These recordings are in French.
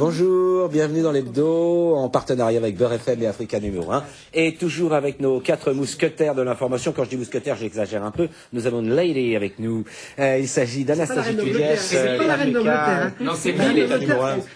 Bonjour, bienvenue dans l'hebdo, en partenariat avec Beurre FM et Africa numéro 1, et toujours avec nos 4 mousquetaires de l'information. Quand je dis mousquetaires, j'exagère un peu. Nous avons une lady avec nous. Il s'agit d'Anastasie Pugliese. C'est pas la reine d'Angleterre. Hein. Non, c'est Milady.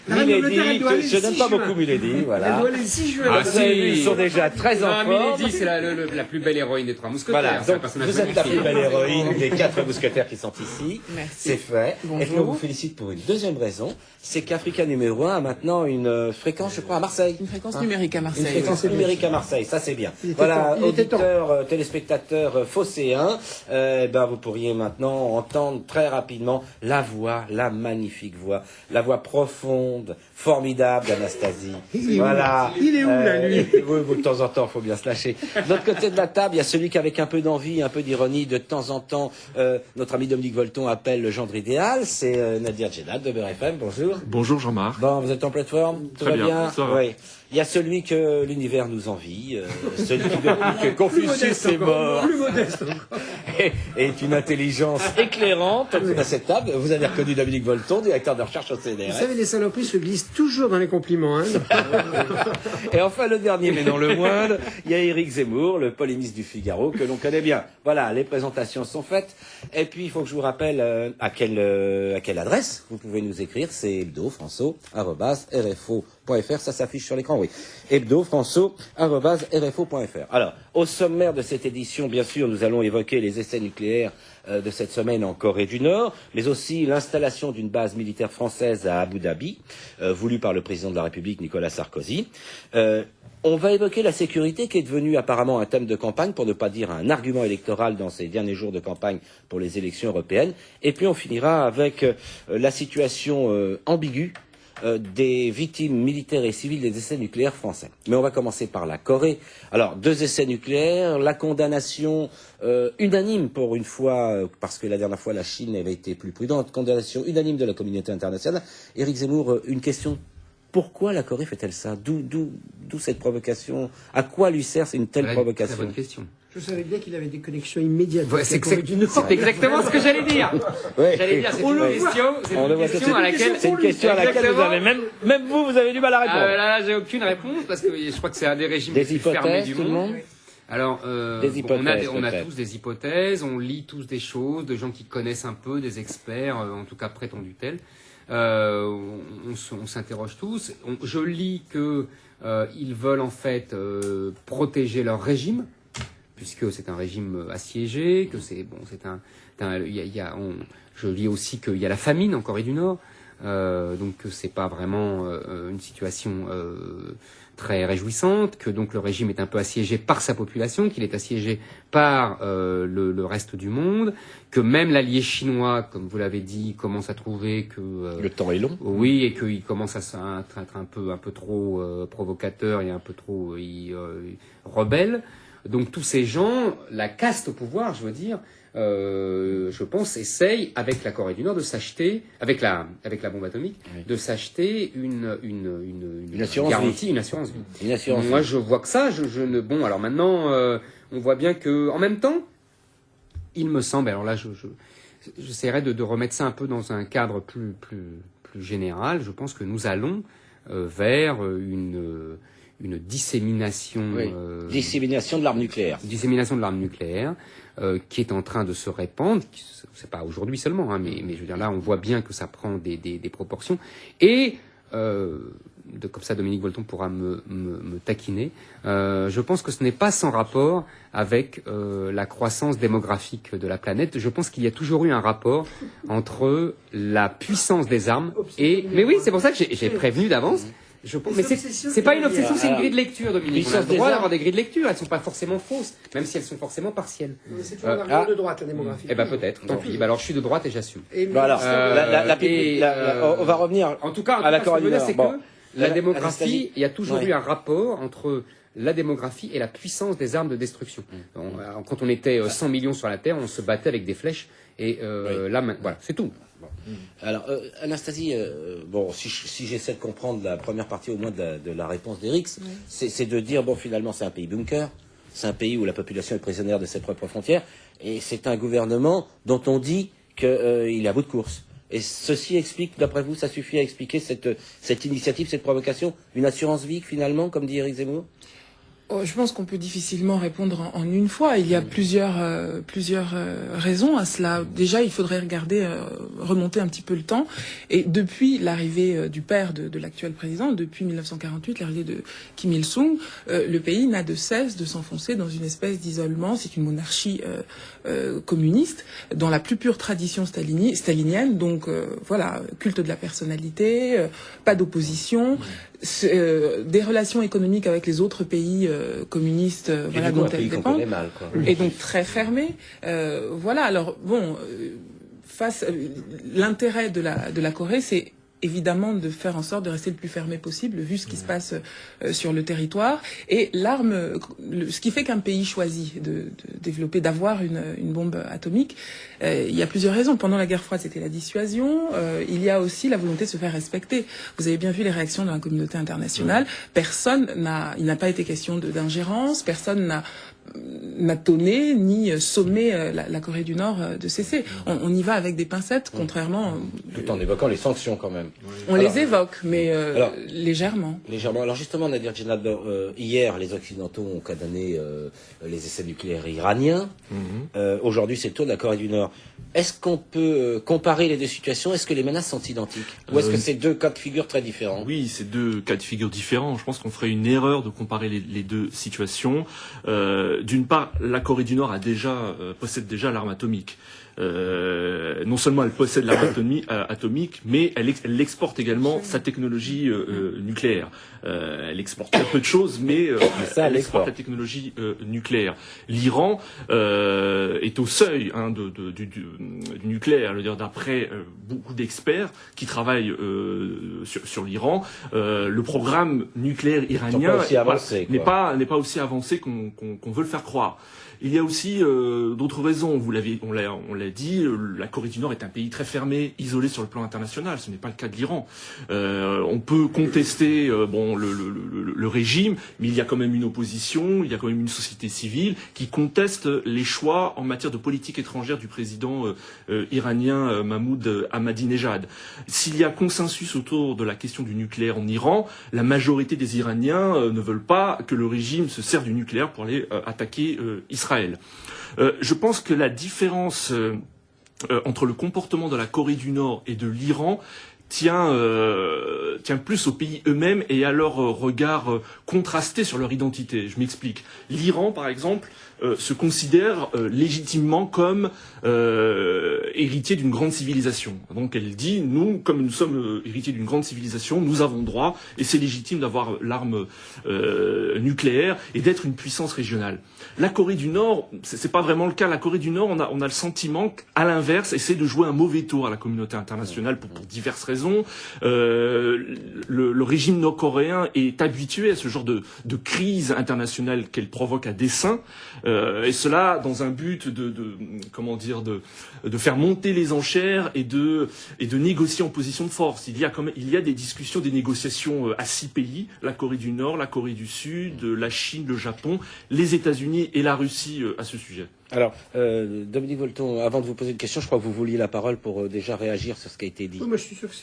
Milady, je n'aime pas beaucoup Milady, voilà. Elle doit aller le 6 juin. Ah, si, ils sont déjà très en forme. Milady, c'est la plus belle héroïne des 3 mousquetaires. Voilà, donc vous êtes la plus belle héroïne des 4 mousquetaires qui sont ici. Merci. C'est fait. Bonjour. Et puis on vous félicite pour une deuxième raison, c'est qu'Africa numéro 1 a maintenant une fréquence, je crois, à Marseille. Une fréquence numérique à Marseille. Une fréquence numérique à Marseille, ça c'est bien. Il était Voilà, temps, il était auditeurs, téléspectateurs phocéens, vous pourriez maintenant entendre très rapidement la voix, la magnifique voix, la voix profonde, formidable d'Anastasie. Voilà. Il est où là, lui Oui, de temps en temps, il faut bien se lâcher. De l'autre côté de la table, il y a celui qui, avec un peu d'envie, un peu d'ironie, de temps en temps, notre ami Dominique Volton appelle le gendre idéal, c'est Nadir Djenad de Beurre FM. Bonjour. Bonjour Jean-Marc. Bon, vous êtes en pleine forme? Tout Très va bien, bien? ça va. Oui. Il y a celui que l'univers nous envie, celui qui, depuis que Confucius est mort, Plus modeste encore. est une intelligence éclairante. À cette table, vous avez reconnu Dominique Volton, directeur de recherche au Vous CNRS. savez, les saloperies se glissent toujours dans les compliments. Hein. Et enfin, le dernier, mais non le moindre, il y a Éric Zemmour, le polémiste du Figaro, que l'on connaît bien. Voilà, les présentations sont faites. Et puis, il faut que je vous rappelle à quelle adresse vous pouvez nous écrire. C'est hebdofranço@rfo.fr. Ça s'affiche sur l'écran, oui. hebdofranço@rfo.fr. Alors, au sommaire de cette édition, bien sûr, nous allons évoquer les essais nucléaires de cette semaine en Corée du Nord, mais aussi l'installation d'une base militaire française à Abu Dhabi, voulue par le président de la République, Nicolas Sarkozy. On va évoquer la sécurité qui est devenue apparemment un thème de campagne, pour ne pas dire un argument électoral dans ces derniers jours de campagne pour les élections européennes. Et puis on finira avec la situation ambiguë des victimes militaires et civiles des essais nucléaires français. Mais on va commencer par la Corée. Alors, 2 essais nucléaires, la condamnation unanime pour une fois, parce que la dernière fois la Chine avait été plus prudente, condamnation unanime de la communauté internationale. Éric Zemmour, une question. Pourquoi la Corée fait-elle ça? D'où cette provocation? À quoi lui sert une telle provocation? C'est une bonne question. Je savais bien qu'il avait des connexions immédiates. Ouais, avec c'est la Corée du Nord. exactement ce que j'allais dire. Ouais. J'allais dire, c'est On une le question, c'est On le une voit, question à laquelle... c'est une question à laquelle vous avez même vous avez du mal à répondre. Là, j'ai aucune réponse, parce que je crois que c'est un des régimes Des les plus fermés hypothèses, du tout le monde. monde? Alors, Des hypothèses, on a peut-être. tous des hypothèses, on lit tous des choses, de gens qui connaissent un peu, des experts, en tout cas prétendus tels. On s'interroge tous. Je lis que ils veulent en fait protéger leur régime, puisque c'est un régime assiégé, que c'est bon, je lis aussi qu'il y a la famine en Corée du Nord, donc c'est pas vraiment une situation très réjouissante, que donc le régime est un peu assiégé par sa population, qu'il est assiégé par le reste du monde, que même l'allié chinois, comme vous l'avez dit, commence à trouver que Le temps est long. oui, et qu'il commence à être un peu trop provocateur et un peu trop rebelle. Donc tous ces gens, la caste au pouvoir, je veux dire, je pense, essaye avec la Corée du Nord de s'acheter, avec la bombe atomique, Oui. de s'acheter une assurance garantie, vie. une assurance vie. Une assurance. Moi, je vois que ça. Bon, alors maintenant, on voit bien que, en même temps, il me semble. Alors là, j'essaierai de remettre ça un peu dans un cadre plus général. Je pense que nous allons vers une dissémination, Oui. Dissémination de l'arme nucléaire. dissémination de l'arme nucléaire qui est en train de se répandre. C'est pas aujourd'hui seulement, hein, mais je veux dire là, on voit bien que ça prend des proportions. Et comme ça, Dominique Volton pourra me taquiner. Je pense que ce n'est pas sans rapport avec la croissance démographique de la planète. Je pense qu'il y a toujours eu un rapport entre la puissance des armes et. Mais oui, c'est pour ça que j'ai prévenu d'avance. Mais c'est pas une obsession, c'est une grille de lecture, Dominique. On a le droit d'avoir des grilles de lecture, elles sont pas forcément fausses, même si elles sont forcément partielles. C'est toujours un argument de droite, la démographie. Eh ben peut-être, tant pis. Alors je suis de droite et j'assume. Et Bon, alors, on va revenir En tout cas, à la ce que Corée je veux du dire, Nord. c'est Bon. que la démographie, Anastasie. il y a toujours Ouais. eu un rapport entre la démographie et la puissance des armes de destruction. Quand on était 100 millions sur la Terre, on se battait avec des flèches, et là, voilà, c'est tout. Bon. Alors, Anastasie, bon, si j'essaie de comprendre la première partie au moins de la réponse d'Éric, c'est de dire, bon, finalement, c'est un pays bunker, c'est un pays où la population est prisonnière de ses propres frontières, et c'est un gouvernement dont on dit qu'il est à bout de course. Et ceci explique, d'après vous, ça suffit à expliquer cette initiative, cette provocation, une assurance vie finalement, comme dit Éric Zemmour? Oh, je pense qu'on peut difficilement répondre en une fois. Il y a plusieurs raisons à cela. Déjà, il faudrait remonter un petit peu le temps. Et depuis l'arrivée du père de l'actuel président, depuis 1948, l'arrivée de Kim Il-sung, le pays n'a de cesse de s'enfoncer dans une espèce d'isolement. C'est une monarchie communiste, dans la plus pure tradition stalinienne. Donc voilà, culte de la personnalité, pas d'opposition. Des relations économiques avec les autres pays communistes, voilà, dont elle dépend, et donc très fermées. Voilà. Alors bon, l'intérêt de la Corée, c'est évidemment de faire en sorte de rester le plus fermé possible, vu ce qui se passe sur le territoire. Et ce qui fait qu'un pays choisit de développer, d'avoir une bombe atomique, il y a plusieurs raisons. Pendant la guerre froide, c'était la dissuasion. Il y a aussi la volonté de se faire respecter. Vous avez bien vu les réactions de la communauté internationale. Il n'a pas été question d'ingérence. Personne n'a tonné ni sommé la Corée du Nord de cesser. On y va avec des pincettes, contrairement... Tout en évoquant les sanctions quand même. On les évoque, mais légèrement. Légèrement. Alors justement, Nadir Djenad, hier, les Occidentaux ont condamné les essais nucléaires iraniens. Aujourd'hui, c'est le tour de la Corée du Nord. Est-ce qu'on peut comparer les deux situations? Est-ce que les menaces sont identiques? Ou est-ce que c'est deux cas de figure très différents? Oui, c'est deux cas de figure différents. Je pense qu'on ferait une erreur de comparer les deux situations. D'une part, la Corée du Nord possède déjà l'arme atomique. Non seulement elle possède l'arme atomique, mais elle exporte également sa technologie nucléaire. Elle exporte très peu de choses, mais elle exporte la technologie nucléaire. L'Iran est au seuil du nucléaire. Je veux dire, d'après beaucoup d'experts qui travaillent sur l'Iran, le programme nucléaire iranien n'est pas aussi avancé qu'on veut le faire croire. Il y a aussi d'autres raisons. On l'a dit, la Corée du Nord est un pays très fermé, isolé sur le plan international. Ce n'est pas le cas de l'Iran. On peut contester le régime, mais il y a quand même une opposition, il y a quand même une société civile qui conteste les choix en matière de politique étrangère du président iranien Mahmoud Ahmadinejad. S'il y a consensus autour de la question du nucléaire en Iran, la majorité des Iraniens ne veulent pas que le régime se serve du nucléaire pour aller attaquer Israël. Je pense que la différence entre le comportement de la Corée du Nord et de l'Iran tient plus aux pays eux-mêmes et à leur regard contrasté sur leur identité. Je m'explique. L'Iran, par exemple, se considère légitimement comme héritier d'une grande civilisation. Donc elle dit, nous, comme nous sommes héritiers d'une grande civilisation, nous avons droit, et c'est légitime d'avoir l'arme nucléaire et d'être une puissance régionale. La Corée du Nord, c'est pas vraiment le cas. La Corée du Nord, on a le sentiment qu'à l'inverse, essaie de jouer un mauvais tour à la communauté internationale pour diverses raisons. Le régime nord-coréen est habitué à ce genre de crise internationale qu'elle provoque à dessein, et cela dans un but de faire monter les enchères et de négocier en position de force. Il y a des discussions, des négociations à 6 pays: la Corée du Nord, la Corée du Sud, la Chine, le Japon, les États-Unis et la Russie à ce sujet. Alors, Dominique Volton, avant de vous poser une question, je crois que vous vouliez la parole pour déjà réagir sur ce qui a été dit. Oui, moi je suis sûr que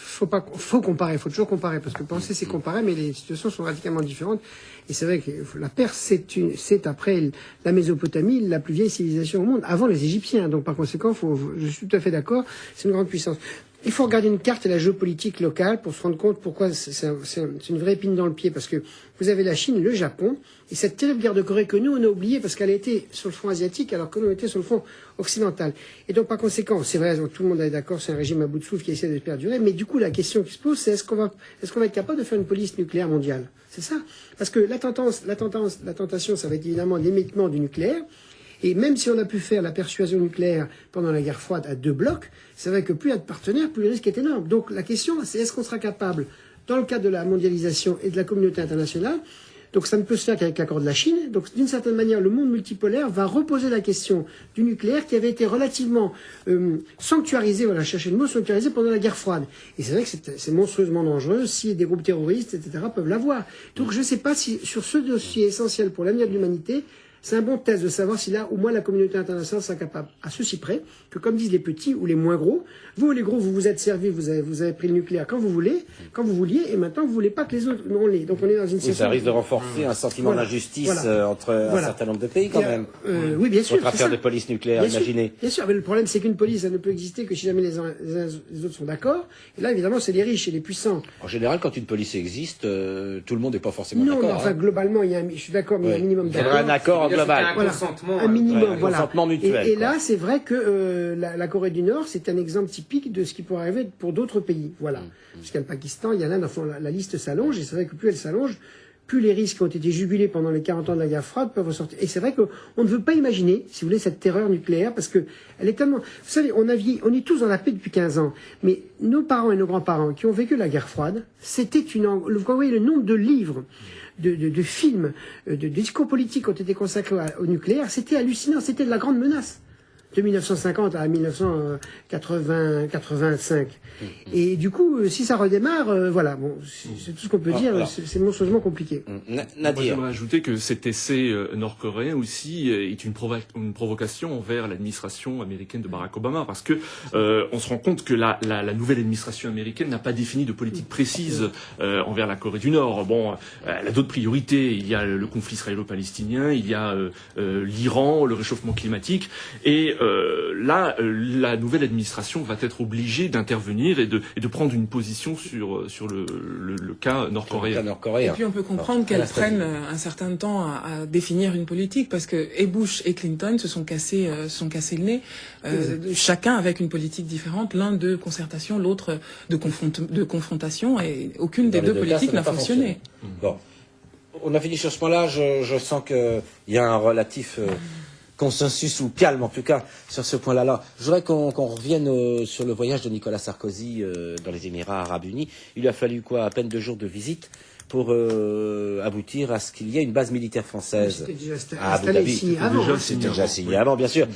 faut comparer, faut toujours comparer, parce que penser c'est comparer, mais les situations sont radicalement différentes. Et c'est vrai que la Perse, c'est après la Mésopotamie, la plus vieille civilisation au monde, avant les Égyptiens. Donc par conséquent, je suis tout à fait d'accord, c'est une grande puissance. Il faut regarder une carte et la géopolitique locale pour se rendre compte pourquoi c'est une vraie épine dans le pied, parce que vous avez la Chine, le Japon, et cette terrible guerre de Corée que nous, on a oubliée parce qu'elle a été sur le front asiatique alors que nous, on était sur le front occidental. Et donc, par conséquent, c'est vrai, tout le monde est d'accord, c'est un régime à bout de souffle qui essaie de perdurer, mais du coup, la question qui se pose, c'est est-ce qu'on va être capable de faire une police nucléaire mondiale? C'est ça. Parce que la tentation, ça va être évidemment l'émiettement du nucléaire. Et même si on a pu faire la persuasion nucléaire pendant la guerre froide à 2 blocs, c'est vrai que plus il y a de partenaires, plus le risque est énorme. Donc la question, c'est est-ce qu'on sera capable, dans le cadre de la mondialisation et de la communauté internationale, donc ça ne peut se faire qu'avec l'accord de la Chine. Donc d'une certaine manière, le monde multipolaire va reposer la question du nucléaire qui avait été relativement sanctuarisé, voilà, chercher le mot, sanctuarisé pendant la guerre froide. Et c'est vrai que c'est monstrueusement dangereux si des groupes terroristes, etc., peuvent l'avoir. Donc je ne sais pas si sur ce dossier essentiel pour l'avenir de l'humanité, c'est un bon test de savoir si là, au moins, la communauté internationale sera capable, à ceci près, que comme disent les petits ou les moins gros, vous les gros, vous vous êtes servis, vous avez pris le nucléaire quand vous vouliez, et maintenant vous voulez pas que les autres non l'ait. Donc on est dans une situation. Ça risque de renforcer un sentiment d'injustice entre un certain nombre de pays quand même. Oui, bien sûr. Votre affaire de police nucléaire, imaginez. Bien sûr, mais le problème c'est qu'une police, elle ne peut exister que si jamais les autres sont d'accord. Et là, évidemment, c'est les riches et les puissants. En général, quand une police existe, tout le monde n'est pas forcément non, d'accord. Non, enfin, globalement, je suis d'accord, mais il y a un minimum d'accord. Il y a un accord global. Voilà, consentement, un minimum, un voilà. consentement mutuel. Et là, c'est vrai que la Corée du Nord, c'est un exemple typique de ce qui pourrait arriver pour d'autres pays. Voilà. Parce qu'il y a le Pakistan, il y a l'Inde, enfin, la liste s'allonge, et c'est vrai que plus elle s'allonge, plus les risques qui ont été jubilés pendant les 40 ans de la guerre froide peuvent ressortir. Et c'est vrai qu'on ne veut pas imaginer, si vous voulez, cette terreur nucléaire, parce que elle est tellement... Vous savez, on est tous dans la paix depuis 15 ans, mais nos parents et nos grands-parents qui ont vécu la guerre froide, c'était vous voyez le nombre de livres, de films, de discours politiques qui ont été consacrés au nucléaire, c'était hallucinant, c'était de la grande menace. De 1950 à 1985. Et du coup, si ça redémarre, voilà, bon, c'est tout ce qu'on peut dire, c'est monstrueusement compliqué. Moi, j'aimerais ajouter que cet essai nord-coréen aussi est une provocation envers l'administration américaine de Barack Obama, parce que on se rend compte que la nouvelle administration américaine n'a pas défini de politique précise envers la Corée du Nord. Bon, elle a d'autres priorités. Il y a le conflit israélo-palestinien, il y a l'Iran, le réchauffement climatique, et là, la nouvelle administration va être obligée d'intervenir et de prendre une position sur le cas nord-coréen. Et puis on peut comprendre qu'elles prennent un certain temps à définir une politique, parce que et Bush et Clinton se sont cassés le nez, chacun avec une politique différente, l'un de concertation, l'autre de confrontation, et aucune des deux politiques n'a fonctionné. Bon, on a fini sur ce point-là. Je sens qu'il y a un relatif consensus ou calme, en tout cas, sur ce point-là. Je voudrais qu'on revienne sur le voyage de Nicolas Sarkozy dans les Émirats Arabes Unis. Il lui a fallu à peine 2 jours de visite pour aboutir à ce qu'il y ait une base militaire française à Abu Dhabi. C'était déjà signé avant, bien sûr.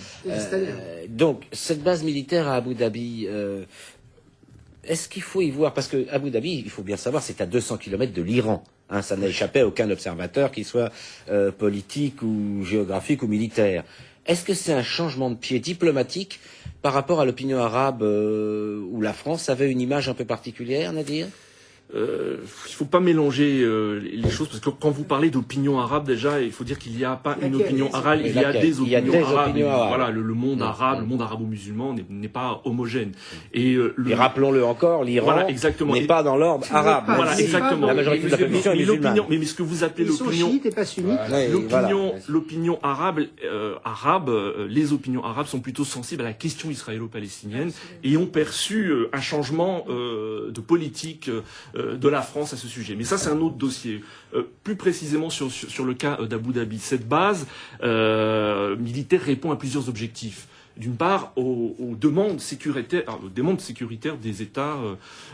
Donc, cette base militaire à Abu Dhabi, est-ce qu'il faut y voir, parce que Abu Dhabi, il faut bien savoir, c'est à 200 km de l'Iran. Ça n'a échappé à aucun observateur, qu'il soit politique ou géographique ou militaire. Est-ce que c'est un changement de pied diplomatique par rapport à l'opinion arabe où la France avait une image un peu particulière, Nadir ? Il faut pas mélanger les choses, parce que quand vous parlez d'opinion arabe, déjà, il faut dire qu'il n'y a pas une opinion arabe, il y a des opinions arabes. Voilà, le monde arabe, le monde arabo-musulman n'est pas homogène. Et rappelons-le encore, l'Iran n'est pas dans l'ordre arabe. Voilà, exactement. La majorité de la population est musulmane. Mais ce que vous appelez l'opinion, l'opinion arabe, les opinions arabes sont plutôt sensibles à la question israélo-palestinienne et ont perçu un changement de politique de la France à ce sujet. Mais ça, c'est un autre dossier. Plus précisément sur le cas d'Abu Dhabi. Cette base militaire répond à plusieurs objectifs. D'une part, aux demandes sécuritaires des États,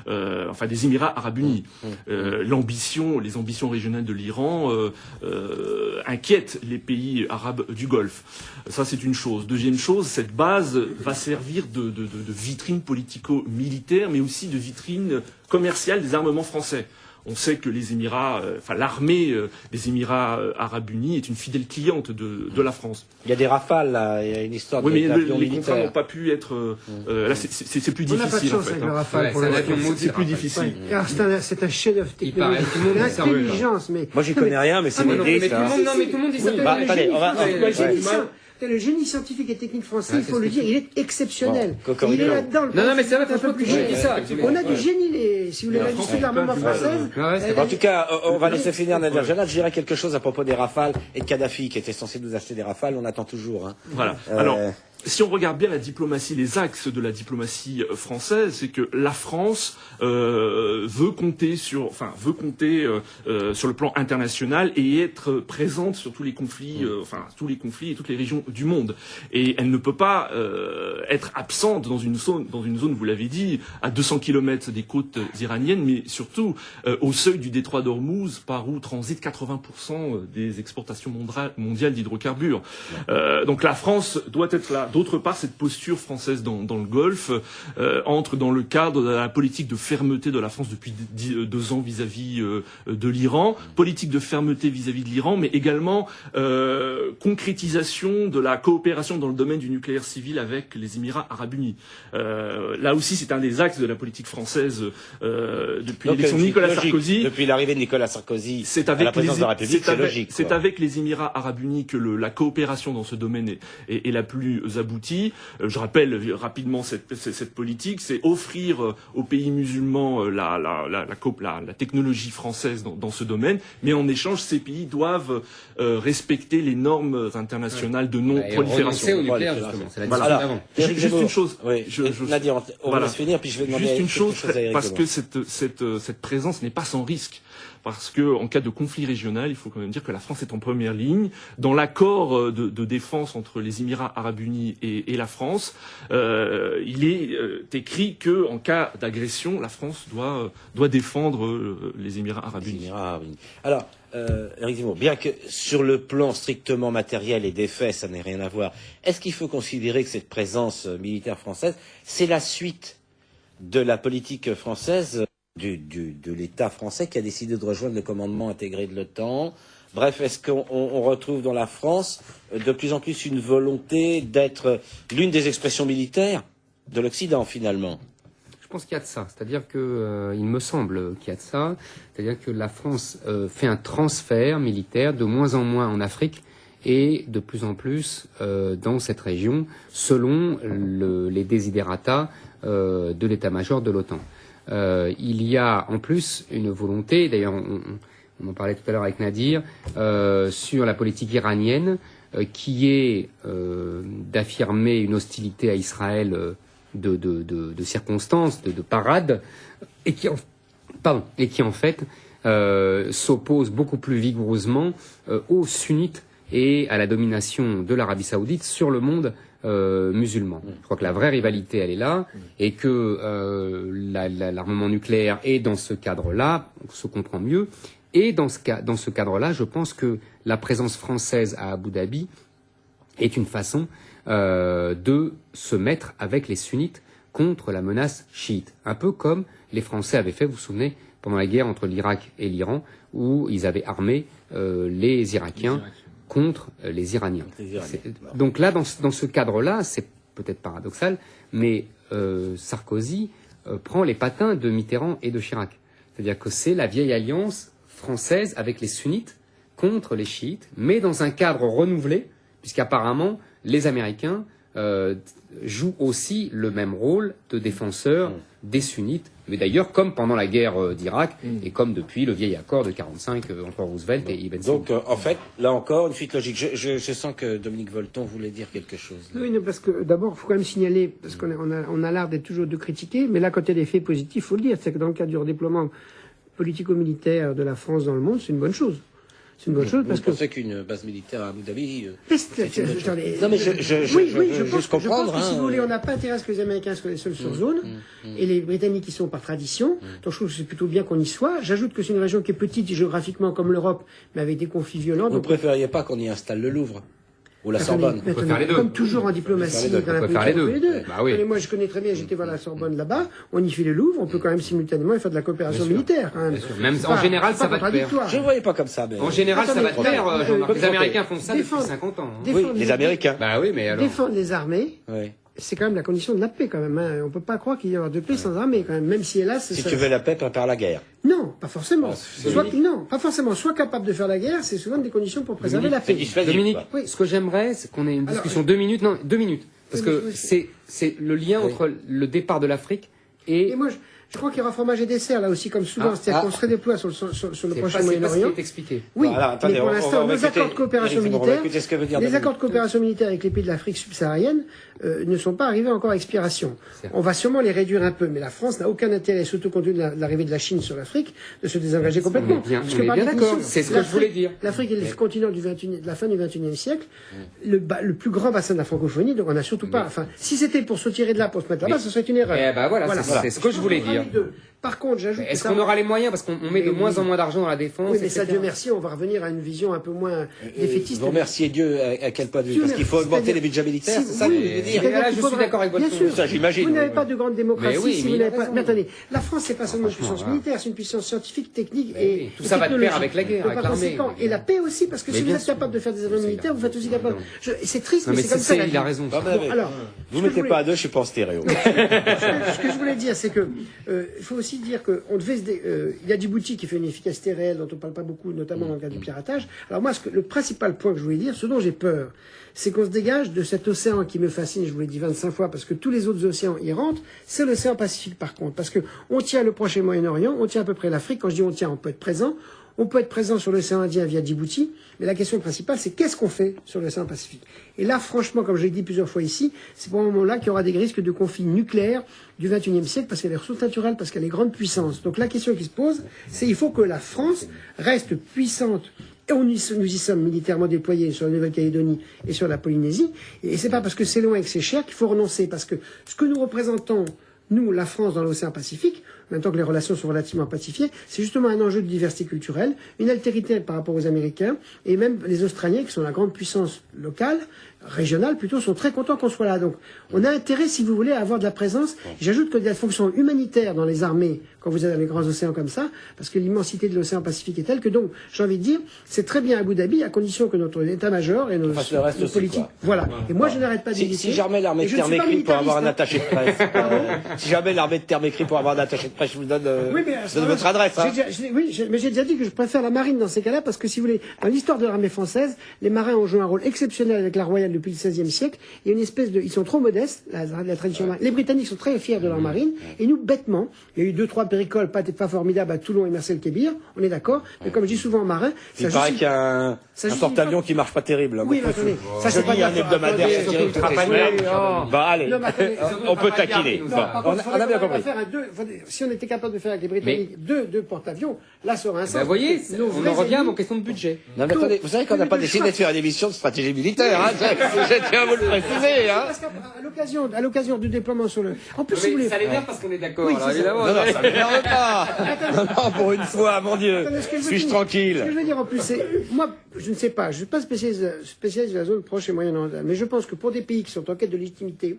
des Émirats Arabes Unis. Les ambitions régionales de l'Iran inquiètent les pays arabes du Golfe. Ça, c'est une chose. Deuxième chose, cette base va servir de vitrine politico-militaire, mais aussi de vitrine commerciale des armements français. On sait que les Émirats, l'armée des Émirats Arabes Unis est une fidèle cliente de la France. Il y a des rafales, là. Il y a une histoire de d'avions militaires. Les contrats n'ont pas pu être... là, c'est plus difficile. On n'a pas de chance avec le Rafale. C'est plus difficile. C'est un chef-d'œuvre technologique. L'intelligence, mais... Moi, j'y connais rien, mais c'est une idée, ça. Non, mais tout le monde dit ça. Attendez, on va... Le génie scientifique et technique français, il faut le dire, il est exceptionnel. Bon, il est là-dedans. Non, mais c'est vrai, franchement, tout le monde dit ça. On a du génie, si vous voulez, l'industrie de l'armement française. En tout cas, on va laisser finir Nadir Djenad. Je dirais quelque chose à propos des Rafales et de Kadhafi, qui était censé nous acheter des Rafales. On attend toujours. Voilà. Alors, si on regarde bien la diplomatie, les axes de la diplomatie française, c'est que la France veut compter sur le plan international et être présente sur tous les conflits, et toutes les régions du monde. Et elle ne peut pas être absente dans une zone, vous l'avez dit, à 200 km des côtes iraniennes, mais surtout au seuil du détroit d'Ormuz, par où transitent 80% des exportations mondiales d'hydrocarbures. Donc la France doit être là. d'autre part, cette posture française dans le Golfe entre dans le cadre de la politique de fermeté de la France depuis 2 ans vis-à-vis de l'Iran, politique de fermeté vis-à-vis de l'Iran, mais également concrétisation de la coopération dans le domaine du nucléaire civil avec les Émirats arabes unis. Là aussi, c'est un des axes de la politique française depuis l'élection de Nicolas Sarkozy. Depuis l'arrivée de Nicolas Sarkozy C'est à avec la présidence de la République, c'est logique. C'est avec les Émirats arabes unis que la coopération dans ce domaine est la plus aboutie. Je rappelle rapidement cette politique, c'est offrir aux pays musulmans la technologie française dans ce domaine, mais en échange, ces pays doivent respecter les normes internationales de non-prolifération. Au nucléaire, justement. C'est la discussion Voilà. d'avant. Juste une chose. Oui. Nadir, on va se finir, puis je vais demander Juste une quelque chose, à Éric parce Zemmour. que cette présence n'est pas sans risque. Parce que en cas de conflit régional, il faut quand même dire que la France est en première ligne. Dans l'accord de défense entre les Émirats arabes unis et la France, il est écrit que en cas d'agression, la France doit défendre les Émirats arabes unis. Alors, Éric Zemmour, bien que sur le plan strictement matériel et des faits, ça n'ait rien à voir, est-ce qu'il faut considérer que cette présence militaire française, c'est la suite de la politique française de l'État français qui a décidé de rejoindre le commandement intégré de l'OTAN? Bref, est-ce qu'on retrouve dans la France de plus en plus une volonté d'être l'une des expressions militaires de l'Occident, finalement? Je pense qu'il y a de ça. C'est-à-dire que, il me semble qu'il y a de ça. C'est-à-dire que la France fait un transfert militaire de moins en moins en Afrique et de plus en plus dans cette région, selon les desiderata de l'état-major de l'OTAN. Il y a en plus une volonté, d'ailleurs on en parlait tout à l'heure avec Nadir, sur la politique iranienne, qui est d'affirmer une hostilité à Israël de circonstances, de parade, et qui en fait s'oppose beaucoup plus vigoureusement aux sunnites et à la domination de l'Arabie Saoudite sur le monde musulman. Je crois que la vraie rivalité, elle est là, et que l'armement nucléaire est dans ce cadre-là, on se comprend mieux. Et dans ce cadre-là, je pense que la présence française à Abu Dhabi est une façon de se mettre avec les sunnites contre la menace chiite. Un peu comme les Français avaient fait, vous vous souvenez, pendant la guerre entre l'Irak et l'Iran, où ils avaient armé les Irakiens contre les Iraniens. Donc là, dans ce cadre-là, c'est peut-être paradoxal, mais Sarkozy prend les patins de Mitterrand et de Chirac. C'est-à-dire que c'est la vieille alliance française avec les sunnites contre les chiites, mais dans un cadre renouvelé, puisqu'apparemment, les Américains jouent aussi le même rôle de défenseurs des sunnites, mais d'ailleurs comme pendant la guerre d'Irak et comme depuis le vieil accord de 1945 entre Roosevelt et Ibn Sina. Donc, en fait, là encore, une suite logique. Je sens que Dominique Volton voulait dire quelque chose. Oui, non, parce que d'abord, il faut quand même signaler, parce qu'on a l'art d'être toujours de critiquer, mais là, quand il y a des faits positifs, il faut le dire. C'est que dans le cadre du redéploiement politico-militaire de la France dans le monde, c'est une bonne chose. C'est une bonne chose parce que... Vous pensez qu'une base militaire à Abu Dhabi... Non, mais je pense que si vous voulez, on n'a pas intérêt à ce que les Américains soient les seuls sur zone, et les Britanniques y sont par tradition, donc je trouve que c'est plutôt bien qu'on y soit. J'ajoute que c'est une région qui est petite géographiquement comme l'Europe, mais avec des conflits violents. Vous ne préfériez pas qu'on y installe le Louvre ou la Sorbonne? On peut faire les deux. Comme toujours en diplomatie, dans la On peut faire les politique, deux. on peut les deux. Bah oui. Et moi, je connais très bien, j'étais voir la Sorbonne là-bas, on y fait le Louvre, on peut quand même simultanément faire de la coopération militaire. Quand même. Bien sûr. Même en général, ça va de pair. Je ne voyais pas comme ça. Mais... En général, ça va de pair. Attendez, Les Américains font ça depuis défendre- 50 ans. Oui, les Américains. Bah oui, mais alors... Défendre les armées, Oui. c'est quand même la condition de la paix, quand même. Hein. On peut pas croire qu'il y aura de paix sans armée, quand même. Même si, hélas, Si tu veux la paix, prépare la guerre. Non, pas forcément. Non, pas forcément. Soit capable de faire la guerre, c'est souvent des conditions pour préserver la C'est paix. dissuasif. Dominique, quoi. Oui. ce que j'aimerais, c'est qu'on ait une Alors, discussion 2 minutes. Non, 2 minutes. Parce Oui, que mais c'est le lien entre le départ de l'Afrique et... Et moi, je crois qu'il y aura fromage et dessert, là aussi, comme souvent. C'est-à-dire qu'on se redéploie sur le C'est prochain pas ce qui Moyen-Orient. est expliqué. Oui, Voilà, attendez, mais pour on l'instant, va nos écouter- accords de coopération Éric Zemmour, on va militaire, écouter ce que veut dire les Dominique. accords de coopération militaire avec les pays de l'Afrique subsaharienne ne sont pas arrivés encore à expiration. On va sûrement les réduire un peu, mais la France n'a aucun intérêt, surtout compte tenu de l'arrivée de la Chine sur l'Afrique, de se désengager complètement. On est bien- Parce on que est par bien définition, d'accord. C'est ce que je voulais dire. L'Afrique est le continent de la fin du XXIe siècle, le plus grand bassin de la francophonie, donc on n'a surtout pas... Enfin, si c'était pour se tirer de là, pour se mettre là-bas, ce serait une erreur. Eh ben voilà, c'est ce que je voulais dire. les deux. Par contre, j'ajoute. Est-ce qu'on aura les moyens? Parce qu'on met de moins en moins d'argent dans la défense. Oui, mais ça, etc. Dieu merci, on va revenir à une vision un peu moins défaitiste. Vous remerciez Dieu à quel point de vue? Parce qu'il faut augmenter les budgets militaires, c'est ça que vous voulez dire? Là, je suis d'accord avec Bien votre sûr. Ça, j'imagine. Vous n'avez pas de grande démocratie Mais oui, si mais vous il a n'avez pas. raison. Mais attendez, la France, c'est pas seulement une puissance Voilà. militaire, c'est une puissance scientifique, technique Mais et oui, tout ça va de pair avec la guerre, Donc, avec par l'armée. conséquent, et la paix aussi, parce que Mais si vous bien êtes sûr. capable de faire des avions C'est militaires, vous faites aussi capable. Non. C'est triste, Non, mais mais c'est comme ça. la il vie. a raison. Pas mal. Alors, Vous ce que mettez je pas à deux, je suis pas en stéréo. ce que je voulais dire, c'est que il faut aussi dire qu'on devait il y a Djibouti qui fait une efficacité réelle dont on parle pas beaucoup, notamment dans le cas du piratage. Alors moi, le principal point que je voulais dire, ce dont j'ai peur, c'est qu'on se dégage de cet océan qui me fascine, je vous l'ai dit 25 fois, parce que tous les autres océans y rentrent, c'est l'océan Pacifique par contre. Parce que on tient le Proche et Moyen-Orient, on tient à peu près l'Afrique. Quand je dis on tient, on peut être présent. On peut être présent sur l'océan Indien via Djibouti, mais la question principale, c'est qu'est-ce qu'on fait sur l'océan Pacifique? Et là, franchement, comme je l'ai dit plusieurs fois ici, c'est pour un moment-là qu'il y aura des risques de conflits nucléaires du XXIe siècle, parce qu'il y a les ressources naturelles, parce qu'il y a les grandes puissances. Donc la question qui se pose, c'est il faut que la France reste puissante. Et nous y sommes militairement déployés sur la Nouvelle-Calédonie et sur la Polynésie. Et c'est pas parce que c'est loin et que c'est cher qu'il faut renoncer, parce que ce que nous représentons, nous, la France, dans l'océan Pacifique, en même temps que les relations sont relativement pacifiées, c'est justement un enjeu de diversité culturelle, une altérité par rapport aux Américains, et même les Australiens, qui sont la grande puissance locale, régionale plutôt, sont très contents qu'on soit là. Donc, on a intérêt, si vous voulez, à avoir de la présence. J'ajoute que de la fonction humanitaire dans les armées, quand vous avez les grands océans comme ça, parce que l'immensité de l'océan Pacifique est telle que donc, j'ai envie de dire, c'est très bien Abu Dhabi, à condition que notre état-major et nos, Fasse le reste nos aussi, politiques. quoi. Voilà. Et moi, je n'arrête pas de Si jamais l'armée de terre m'écrit pour avoir un attaché de presse, si jamais l'armée de terre m'écrit pour avoir un attaché de presse, je vous donne, je donne votre adresse. Hein. Mais j'ai déjà dit que je préfère la marine dans ces cas-là parce que si vous voulez, dans l'histoire de l'armée française, les marins ont joué un rôle exceptionnel avec la Royale depuis le XVIe siècle. Il y a une espèce de, ils sont trop modestes, la tradition marine. Les Britanniques sont très fiers de leur marine et nous, bêtement, il y a eu 2-3 péricoles pas formidables à Toulon et Marcel-Kébir, on est d'accord. Mais comme je dis souvent aux marins, il paraît qu'il y a un porte-avions qui marche pas terrible. Oui, mais attendez, ça c'est pas un hebdomadaire. Bah allez, on peut taquiner. On a bien compris. Si on était capable de faire avec les Britanniques deux porte-avions, là ça aurait un sens. Vous voyez, on en revient à vos questions de budget. Non mais attendez, vous savez qu'on n'a pas décidé de faire une émission de stratégie militaire, hein. Je tiens à vous le préciser, hein. Parce qu'à l'occasion du déploiement sur le. En plus, si vous voulez. Ça l'énerve parce qu'on est d'accord. Oui, alors, c'est ça. évidemment. Non, ça m'énerve pas. Non, pour une fois, mon Dieu. Attendez, Suis-je tranquille? Ce que je veux dire en plus, c'est. Moi, je ne sais pas, je ne suis pas spécialiste de la zone proche et moyen-orientale, mais je pense que pour des pays qui sont en quête de légitimité,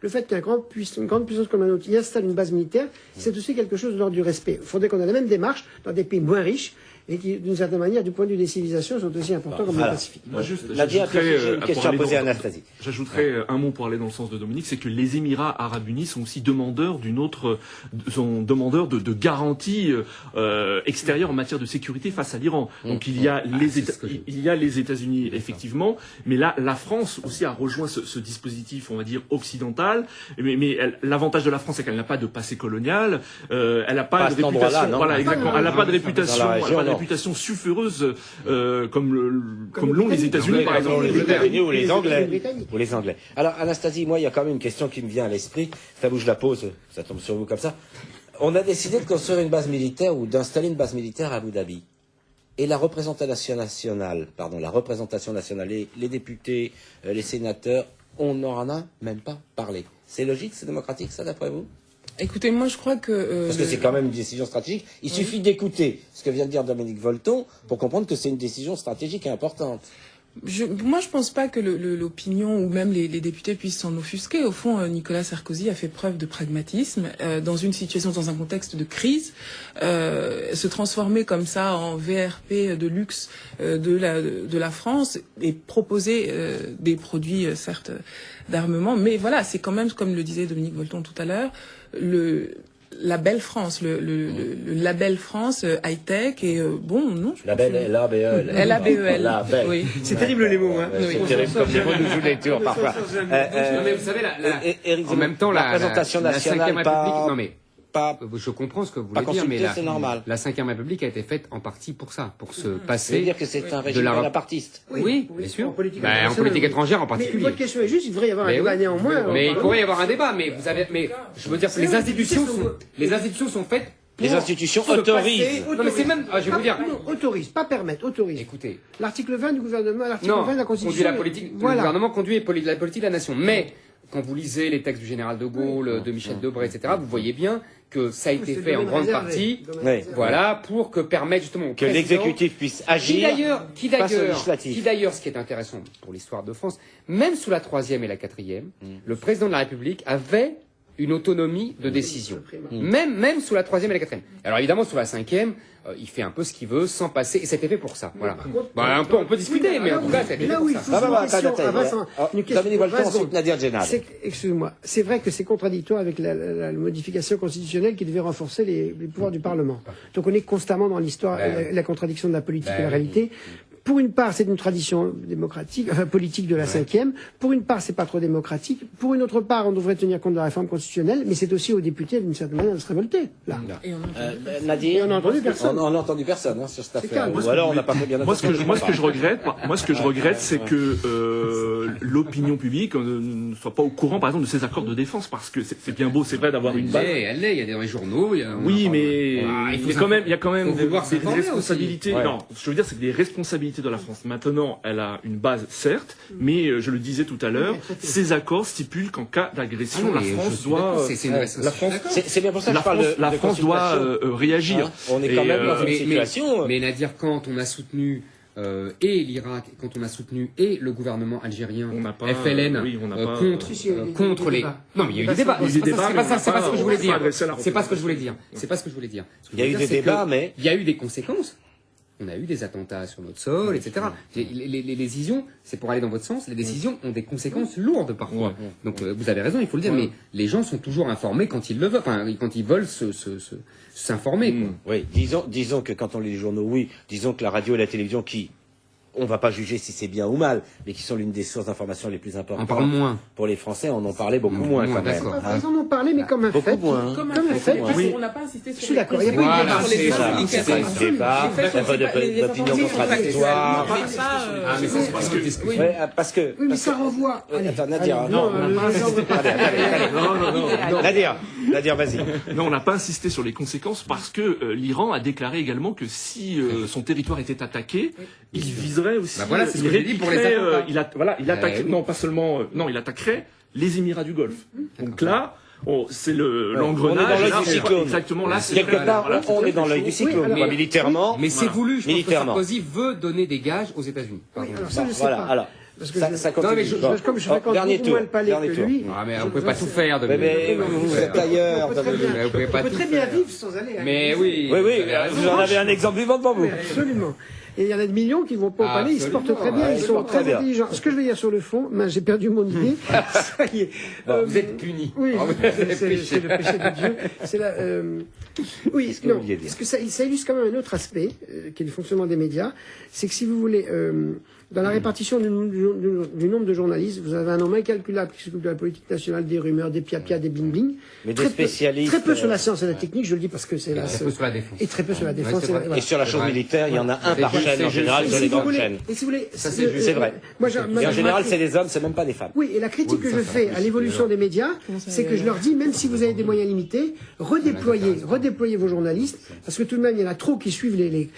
le fait qu'une grande puissance comme la nôtre y installe une base militaire, c'est aussi quelque chose de l'ordre du respect. Il faudrait qu'on ait la même démarche dans des pays moins riches et qui, d'une certaine manière, du point de vue des civilisations, sont aussi importants comme le Pacifique. Moi, juste, Nadia, j'ai une pour question à aller poser à dans- Anastasie. J'ajouterais un mot pour aller dans le sens de Dominique, c'est que les Émirats Arabes Unis sont aussi demandeurs sont demandeurs de garanties extérieures en matière de sécurité face à l'Iran. Donc il y a les États-Unis effectivement, mais là la France aussi a rejoint ce dispositif, on va dire occidental. Mais l'avantage de la France, c'est qu'elle n'a pas de passé colonial, elle n'a pas Pas à de cet endroit-là, réputation. non. Voilà, exactement. Elle n'a pas de réputation, Dans la région, elle n'a pas de non. réputation sulfureuse comme l'ont les États-Unis par exemple. Les États-Unis ou les Anglais. Britanniques. Ou les Anglais. Alors, Anastasie, moi, il y a quand même une question qui me vient à l'esprit. Ça vous, je la pose, ça tombe sur vous comme ça. On a décidé de construire une base militaire ou d'installer une base militaire à Abu Dhabi. Et la représentation nationale, les députés, les sénateurs, on n'en a même pas parlé. C'est logique, c'est démocratique, ça, d'après vous? Écoutez, moi je crois que... Parce que c'est quand même une décision stratégique. Il suffit d'écouter ce que vient de dire Dominique Volton pour comprendre que c'est une décision stratégique et importante. Moi, je pense pas que l'opinion ou même les députés puissent s'en offusquer. Au fond, Nicolas Sarkozy a fait preuve de pragmatisme dans une situation, dans un contexte de crise. Se transformer comme ça en VRP de luxe de la France et proposer des produits, certes, d'armement, mais voilà, c'est quand même, comme le disait Dominique Volton tout à l'heure, la belle France, le label France high-tech et bon, non. Label L-A-B-E-L. L-A-B-E-L. Label. Oui. C'est terrible les mots, hein. C'est terrible comme les mots nous jouent des tours parfois. Non, mais vous savez, Éric en même temps, la représentation la nationale, Cinquième pas- République, non mais pas je comprends ce que vous Pas voulez dire, mais consulté, c'est normal. la Cinquième République a été faite en partie pour ça, pour se Ça veut passer dire que c'est un régime de la bonapartiste. Oui, bien sûr. En politique Ben, en internationale, politique oui. étrangère en Mais particulier. votre question est juste, il devrait y avoir un Mais débat oui. néanmoins. Mais il Pardon. pourrait y avoir un débat, mais je veux dire, Mais oui, les institutions sont faites. Les pour institutions se autorisent. passer- Non, mais c'est même, je vais vous dire. Non, autorise, pas permettre, autorise. Écoutez, L'article 20 du gouvernement, l'article non, 20 de la conduit Constitution. la politique, le Voilà. gouvernement conduit la politique de la nation. Mais quand vous lisez les textes du général de Gaulle, de Michel Debré, etc., vous voyez bien que ça a été C'est fait en domaine grande réservé. partie, Oui. voilà, pour que permettre justement au Que président- l'exécutif puisse qui agir face au législatif. d'ailleurs, ce qui est intéressant pour l'histoire de France, même sous la 3e et la 4e, le président de la République avait une autonomie de décision. Même sous la 3e et la 4e. Alors évidemment, sous la 5e, il fait un peu ce qu'il veut sans passer, et c'était fait pour ça. Voilà. Bah, on peut discuter, mais en tout cas, c'était fait là pour où il ça. faut Ah, bah, une bah, question, attends, ah, Vincent, une question, Dominique Volton, 20 ensuite secondes. Nadir Djenad. Excuse-moi, c'est vrai que c'est contradictoire avec la modification constitutionnelle qui devait renforcer les pouvoirs du Parlement. Donc on est constamment dans l'histoire, la contradiction de la politique et la réalité. Pour une part, c'est une tradition démocratique, politique de la 5e. Pour une part, c'est pas trop démocratique. Pour une autre part, on devrait tenir compte de la réforme constitutionnelle, mais c'est aussi aux députés, d'une certaine manière, de se révolter. Là. Et on entend- Nadir, Et on n'a entendu personne. On n'a entendu personne sur cette affaire. calme. Ou alors on n'a pas fait bien Moi, ce que je regrette, c'est Ouais. que l'opinion publique ne soit pas au courant, par exemple, de ces accords de défense, parce que c'est bien beau, c'est vrai d'avoir une base. Elle l'est, il y a dans les journaux. Oui, mais Voilà, il y a quand même faut des vouloir s'informer responsabilités. aussi. Ouais. Non, ce que je veux dire, c'est que les responsabilités de la France. Maintenant, elle a une base, certes, mais je le disais tout à l'heure, ces accords stipulent qu'en cas d'agression, la France doit, la France, C'est bien pour ça que je parle de la France doit conciliation. réagir. Hein, on est quand Et, même dans une mais- situation. Mais Nadir, quand on a soutenu et l'Irak, quand on a soutenu et le gouvernement algérien, On n'a pas- FLN, oui, on n'a pas- contre, Si, si, il y a eu contre des les... débats. Non, mais il y a eu des débats. Il y a eu des débats, C'est mais pas ce que je voulais on dire. va pas adresser la C'est pas ce que je voulais dire. C'est pas ce que je voulais dire. Ce que Il y a je eu voulais des dire, c'est débats, que mais- il y a eu des conséquences. On a eu des attentats sur notre sol, etc. Les décisions, c'est pour aller dans votre sens, les décisions ont des conséquences lourdes parfois. Ouais. Donc vous avez raison, il faut le dire, mais les gens sont toujours informés quand ils le veulent, enfin quand ils veulent s'informer. quoi. Oui, disons que quand on lit les journaux, oui, disons que la radio et la télévision qui, on va pas juger si c'est bien ou mal, mais qui sont l'une des sources d'information les plus On importantes parle moins. pour les Français, on en parlait beaucoup moins quand même. d'accord. Ils en ont parlé, mais comme un Beaucoup fait. moins. Comme Comme un un fait, fait, parce oui. qu'on n'a pas insisté sur Je suis les d'accord, il y a pas eu de Voilà, débat. c'est les ça. faits, C'est absolument. débat, Les faits sont d'opinions pas- les informations sont contradictoires. factuelles, mais pas, Ah, mais ça, c'est parce que oui. Ouais, parce que. Oui, mais parce ça que- renvoie. Allez, Attends, Nadia, allez, non, Non. Nadia, vas-y. Non, on n'a pas insisté sur les conséquences parce que l'Iran a déclaré également que si son territoire était attaqué, il viserait aussi. Bah voilà, c'est ce il que j'ai dit pour les répliquerait, attentats. il attaquerait. oui. Non, pas seulement. Non, il attaquerait les Émirats du Golfe. Donc là, c'est l'engrenage. on est dans l'œil Là, du cyclone. Exactement. Là, c'est Quelque part, voilà, on est dans l'œil du cyclone, alors- quoi, militairement. Mais c'est voulu, je pense que Militairement. Sarkozy veut donner des gages aux États-Unis. Pardon. alors ça, je sais Voilà, pas. alors. Parce que Ça, je- ça Non, continue. mais je- Bon. Comme je Oh, fréquente dernier beaucoup tour. moins le palais Dernier que tour. lui. Ah, mais on peut pas tout faire. Mais vous êtes ailleurs. On peut très bien- Vous pouvez pas on peut tout très bien faire. vivre sans aller. à Mais l'église. oui. Oui, vous avez raison. vous en avez un exemple vivant devant vous. Oui, absolument. Et il y en a des millions qui vont pas au palais, ils se portent très bien, ouais, ils ils se sont portent très très bien. intelligents. Ce que je veux dire sur le fond, ben, j'ai perdu mon idée. Ça y est. Vous êtes punis. Oui, Ah, vous avez c'est péché. le péché de Dieu. C'est la, oui, que vous non, vouliez dire parce que ça illustre quand même un autre aspect, qui est le fonctionnement des médias, c'est que si vous voulez, dans la répartition du nombre de journalistes, vous avez un nombre incalculable qui s'occupe de la politique nationale, des rumeurs, des pia-pia, des bing-bing. Mais des Très peu- spécialistes, Très peu sur la science et la technique, je le dis parce que c'est là. Très peu sur la défense. Et très peu sur la défense. c'est vrai. voilà. Et sur la chose Ouais. militaire, il y en a un C'est par juste, chaîne c'est en général juste. sur Et les si vous grandes voulez- chaînes. et si vous voulez, Ça, c'est juste. C'est vrai. Moi, Et en général, c'est des hommes, c'est même pas des femmes. oui, et la critique Oui, que ça, je ça, fais ça, à l'évolution des médias, c'est que je leur dis, même si vous avez des moyens limités, redéployez vos journalistes, parce que tout de même, il y en a trop qui suivent les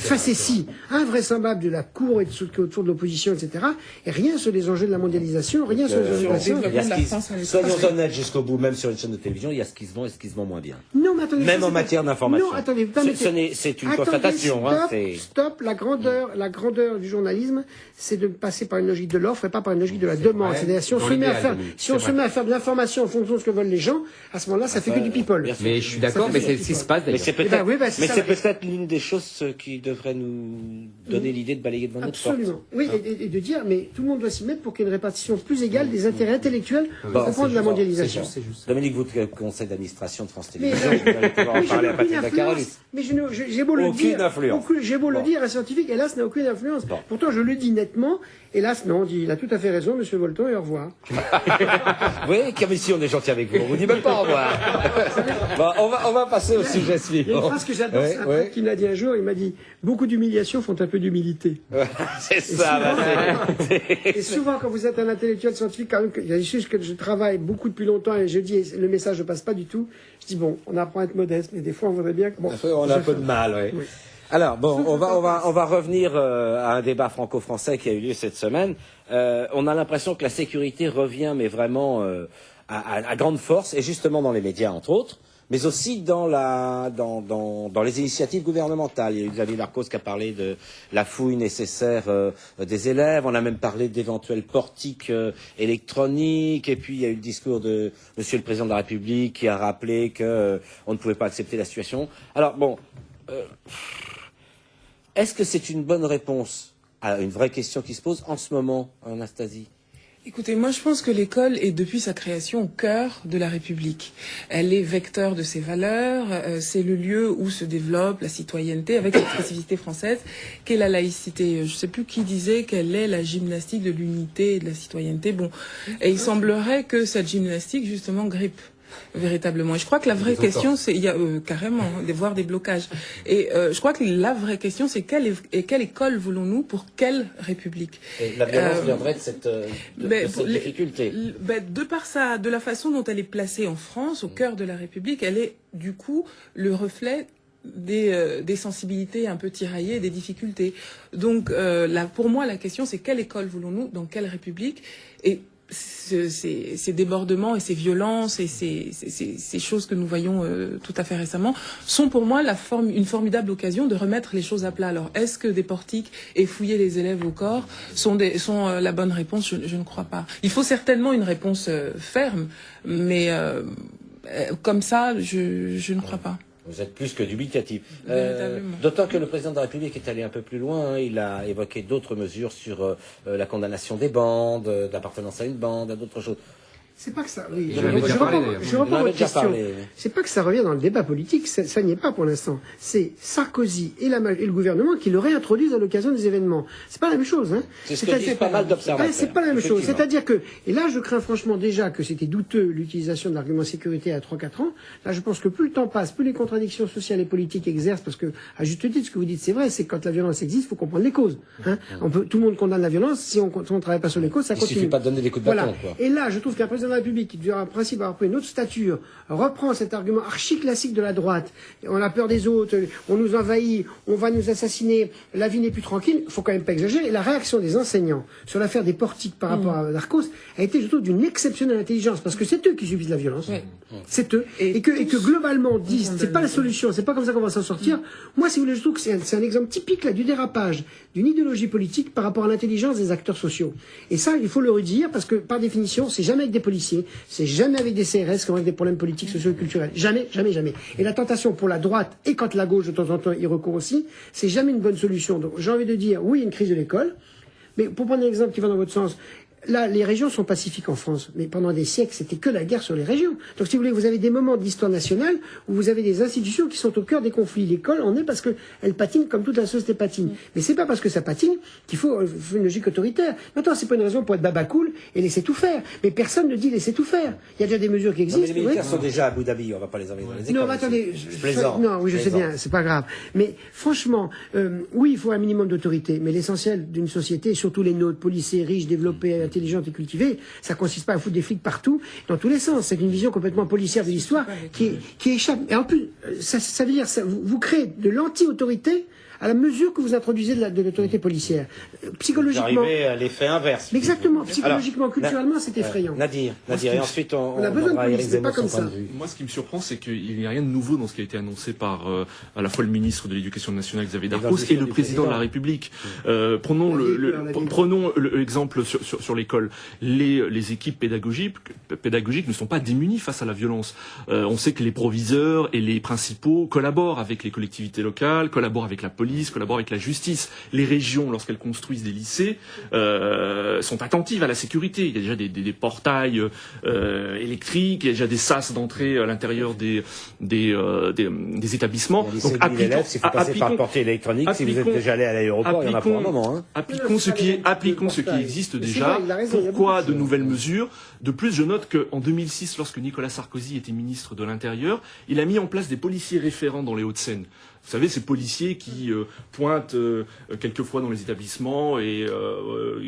facéties invraisemblables de la cour et de ce qui est autour de l'opposition, etc. Et rien sur les enjeux de la mondialisation, rien sur les enjeux de la science. Il y a ce La qui- France à l'étranger. Soyons honnêtes jusqu'au bout, même sur une chaîne de télévision, il y a ce qui se vend et ce qui se vend moins bien. Non, mais attendez. Même ça, en c'est matière pas- d'information. Non, attendez, C'est une Attendez, constatation. Hein, Stop, la grandeur du journalisme, c'est de passer par une logique de l'offre et pas par une logique de la demande. vrai. C'est-à-dire, si on Dans se met à l'idéal, faire, Dominique, si on c'est se vrai. met à faire de l'information en fonction de ce que veulent les gens, à ce moment-là, ça fait que du people. bien sûr. Mais je suis d'accord, mais c'est ce qui se passe Mais d'ailleurs. c'est peut-être Eh ben oui, bah, c'est ça. peut-être l'une des choses qui devrait nous donner l'idée de balayer devant notre porte. Absolument. Oui, et de dire, mais tout le monde doit s'y mettre pour qu'il y ait une répartition plus égale des intérêts intellectuels pour comprendre la mondialisation. C'est juste. Dominique, vous, conseil d'administration de France Mais- Télévisions, vous allez pouvoir en Mais je parler n'ai à Patrick aucune Baccarolis. influence. Mais j'ai beau le Aucune dire. influence. J'ai beau le Bon. dire, un scientifique, hélas, n'a aucune influence. Bon. Pourtant, je le dis nettement. Hélas, non, il a tout à fait raison, monsieur Volton, et au revoir. Oui, comme ici on est gentil avec vous, on vous dit même pas au revoir. Bon, on va passer au sujet Il y a une suivant. phrase que j'adore, Ouais, c'est un ouais. truc qu'il m'a dit un jour, il m'a dit « Beaucoup d'humiliation font un peu d'humilité C'est ça, bah, ». Et souvent, quand vous êtes un intellectuel scientifique, quand même, il y a des choses que je travaille beaucoup depuis longtemps et je dis, et le message ne passe pas du tout, je dis bon, on apprend à être modeste, mais des fois on voudrait bien que... Bon, on a un peu de mal, oui. Oui. Alors bon, on va revenir à un débat franco-français qui a eu lieu cette semaine. On a l'impression que la sécurité revient, mais vraiment à grande force, et justement dans les médias entre autres, mais aussi dans les initiatives gouvernementales. Il y a eu Xavier Darcos qui a parlé de la fouille nécessaire des élèves. On a même parlé d'éventuels portiques électroniques. Et puis il y a eu le discours de Monsieur le Président de la République qui a rappelé que on ne pouvait pas accepter la situation. Alors bon, est-ce que c'est une bonne réponse à une vraie question qui se pose en ce moment, Anastasie? Écoutez, moi je pense que l'école est depuis sa création au cœur de la République. Elle est vecteur de ses valeurs, c'est le lieu où se développe la citoyenneté avec la spécificité française qu'est la laïcité. Je sais plus qui disait qu'elle est la gymnastique de l'unité et de la citoyenneté. Bon, et il semblerait que cette gymnastique justement grippe véritablement. Et je crois que la vraie question, c'est, il y a carrément, voire des blocages. Et je crois que la vraie question, c'est quelle école voulons-nous pour quelle République? Et la violence viendrait de cette difficulté. De la façon dont elle est placée en France, au cœur de la République, elle est du coup le reflet des sensibilités un peu tiraillées, des difficultés. Donc, pour moi, la question, c'est quelle école voulons-nous, dans quelle République? Et ces débordements et ces violences et ces choses que nous voyons tout à fait récemment sont pour moi une formidable occasion de remettre les choses à plat. Alors, est-ce que des portiques et fouiller les élèves au corps sont la bonne réponse? Je ne crois pas. Il faut certainement une réponse ferme, mais comme ça, je ne crois pas. Vous êtes plus que dubitatif. Véritablement. D'autant que le président de la République est allé un peu plus loin. Hein. Il a évoqué d'autres mesures sur la condamnation des bandes, d'appartenance à une bande, à d'autres choses. C'est pas que ça. Oui, J'en avais déjà parlé, d'ailleurs. je reprends On en avait votre déjà question. parlé. C'est pas que ça revient dans le débat politique, ça n'y est pas pour l'instant. C'est Sarkozy et le gouvernement qui le réintroduisent à l'occasion des événements. C'est pas la même chose, hein. C'est ce que disent pas mal d'observateurs. C'est pas la même chose. Effectivement. C'est-à-dire que, et là je crains franchement déjà que c'était douteux l'utilisation de l'argument sécurité à 3-4 ans. Là je pense que plus le temps passe, plus les contradictions sociales et politiques exercent, parce que, à juste titre, ce que vous dites c'est vrai, c'est que quand la violence existe, il faut comprendre les causes. Hein. Tout le monde condamne la violence, si on ne travaille pas sur les causes, ça continue. Il suffit pas de donner des coups de bâton, quoi. Et là, je trouve qu'un président de la République qui devrait en principe avoir pris une autre stature, reprend cet argument archi-classique de la droite. On a peur des autres, on nous envahit, on va nous assassiner, la vie n'est plus tranquille. Il faut quand même pas exagérer. Et la réaction des enseignants sur l'affaire des portiques par rapport à Darcos a été, je trouve, d'une exceptionnelle intelligence, parce que c'est eux qui subissent la violence. Ouais. C'est eux. Et que globalement disent, c'est pas la solution, c'est pas comme ça qu'on va s'en sortir. Moi, si vous voulez, je trouve que c'est un exemple typique là du dérapage d'une idéologie politique par rapport à l'intelligence des acteurs sociaux. Et ça, il faut le redire, parce que par définition, c'est jamais avec des policiers, c'est jamais avec des CRS qu'on règle des problèmes politiques, sociaux et culturels. Jamais, jamais, jamais. Et la tentation pour la droite, et quand la gauche de temps en temps y recourt aussi, c'est jamais une bonne solution. Donc j'ai envie de dire, oui, il y a une crise de l'école, mais pour prendre un exemple qui va dans votre sens, là, les régions sont pacifiques en France, mais pendant des siècles, c'était que la guerre sur les régions. Donc, si vous voulez, vous avez des moments de l'histoire nationale où vous avez des institutions qui sont au cœur des conflits. L'école en est parce qu'elle patine comme toute la société patine. Mais c'est pas parce que ça patine qu'il faut une logique autoritaire. Maintenant, c'est pas une raison pour être babacool et laisser tout faire. Mais personne ne dit laisser tout faire. Il y a déjà des mesures qui Non, existent. mais les militaires sont déjà à Abu Dhabi, on va pas les envoyer dans les écoles. Non, mais attendez, je plaisante. Non, oui, je sais plaisante. bien, c'est pas grave. Mais franchement, oui, il faut un minimum d'autorité. Mais l'essentiel d'une société, surtout les nôtres, policés, riches, développés, intelligentes et cultivés, ça consiste pas à foutre des flics partout, dans tous les sens. C'est une vision complètement policière de l'histoire qui échappe. Et en plus, ça veut dire, vous créez de l'anti-autorité à la mesure que vous introduisez de l'autorité policière. Psychologiquement. Vous arrivez à l'effet inverse. Mais exactement, psychologiquement, culturellement, c'est effrayant. Nadir, et ensuite on a besoin de donnera à police, Éric c'est pas Zemmour comme son point ça. de vue. Moi, ce qui me surprend, c'est qu'il n'y a rien de nouveau dans ce qui a été annoncé par à la fois le ministre de l'Éducation nationale, Xavier Darcos, et le président de la République. Prenons l'exemple sur l'école. Les équipes pédagogiques ne sont pas démunies face à la violence. On sait que les proviseurs et les principaux collaborent avec les collectivités locales, collaborent avec la police, collaborent avec la justice. Les régions, lorsqu'elles construisent des lycées, sont attentives à la sécurité. Il y a déjà des portails électriques, il y a déjà des sas d'entrée à l'intérieur des établissements. Il y a 17 000 élèves, s'il faut passer par le portier électronique, si vous êtes déjà allé à l'aéroport, il y en a pour un moment. Hein. Appliquons ce qui existe Mais c'est déjà. vrai, il a raison, il y a Pourquoi beaucoup de de nouvelles mesures? De plus, je note qu'en 2006, lorsque Nicolas Sarkozy était ministre de l'Intérieur, il a mis en place des policiers référents dans les Hauts-de-Seine. Vous savez, ces policiers qui pointent quelquefois dans les établissements et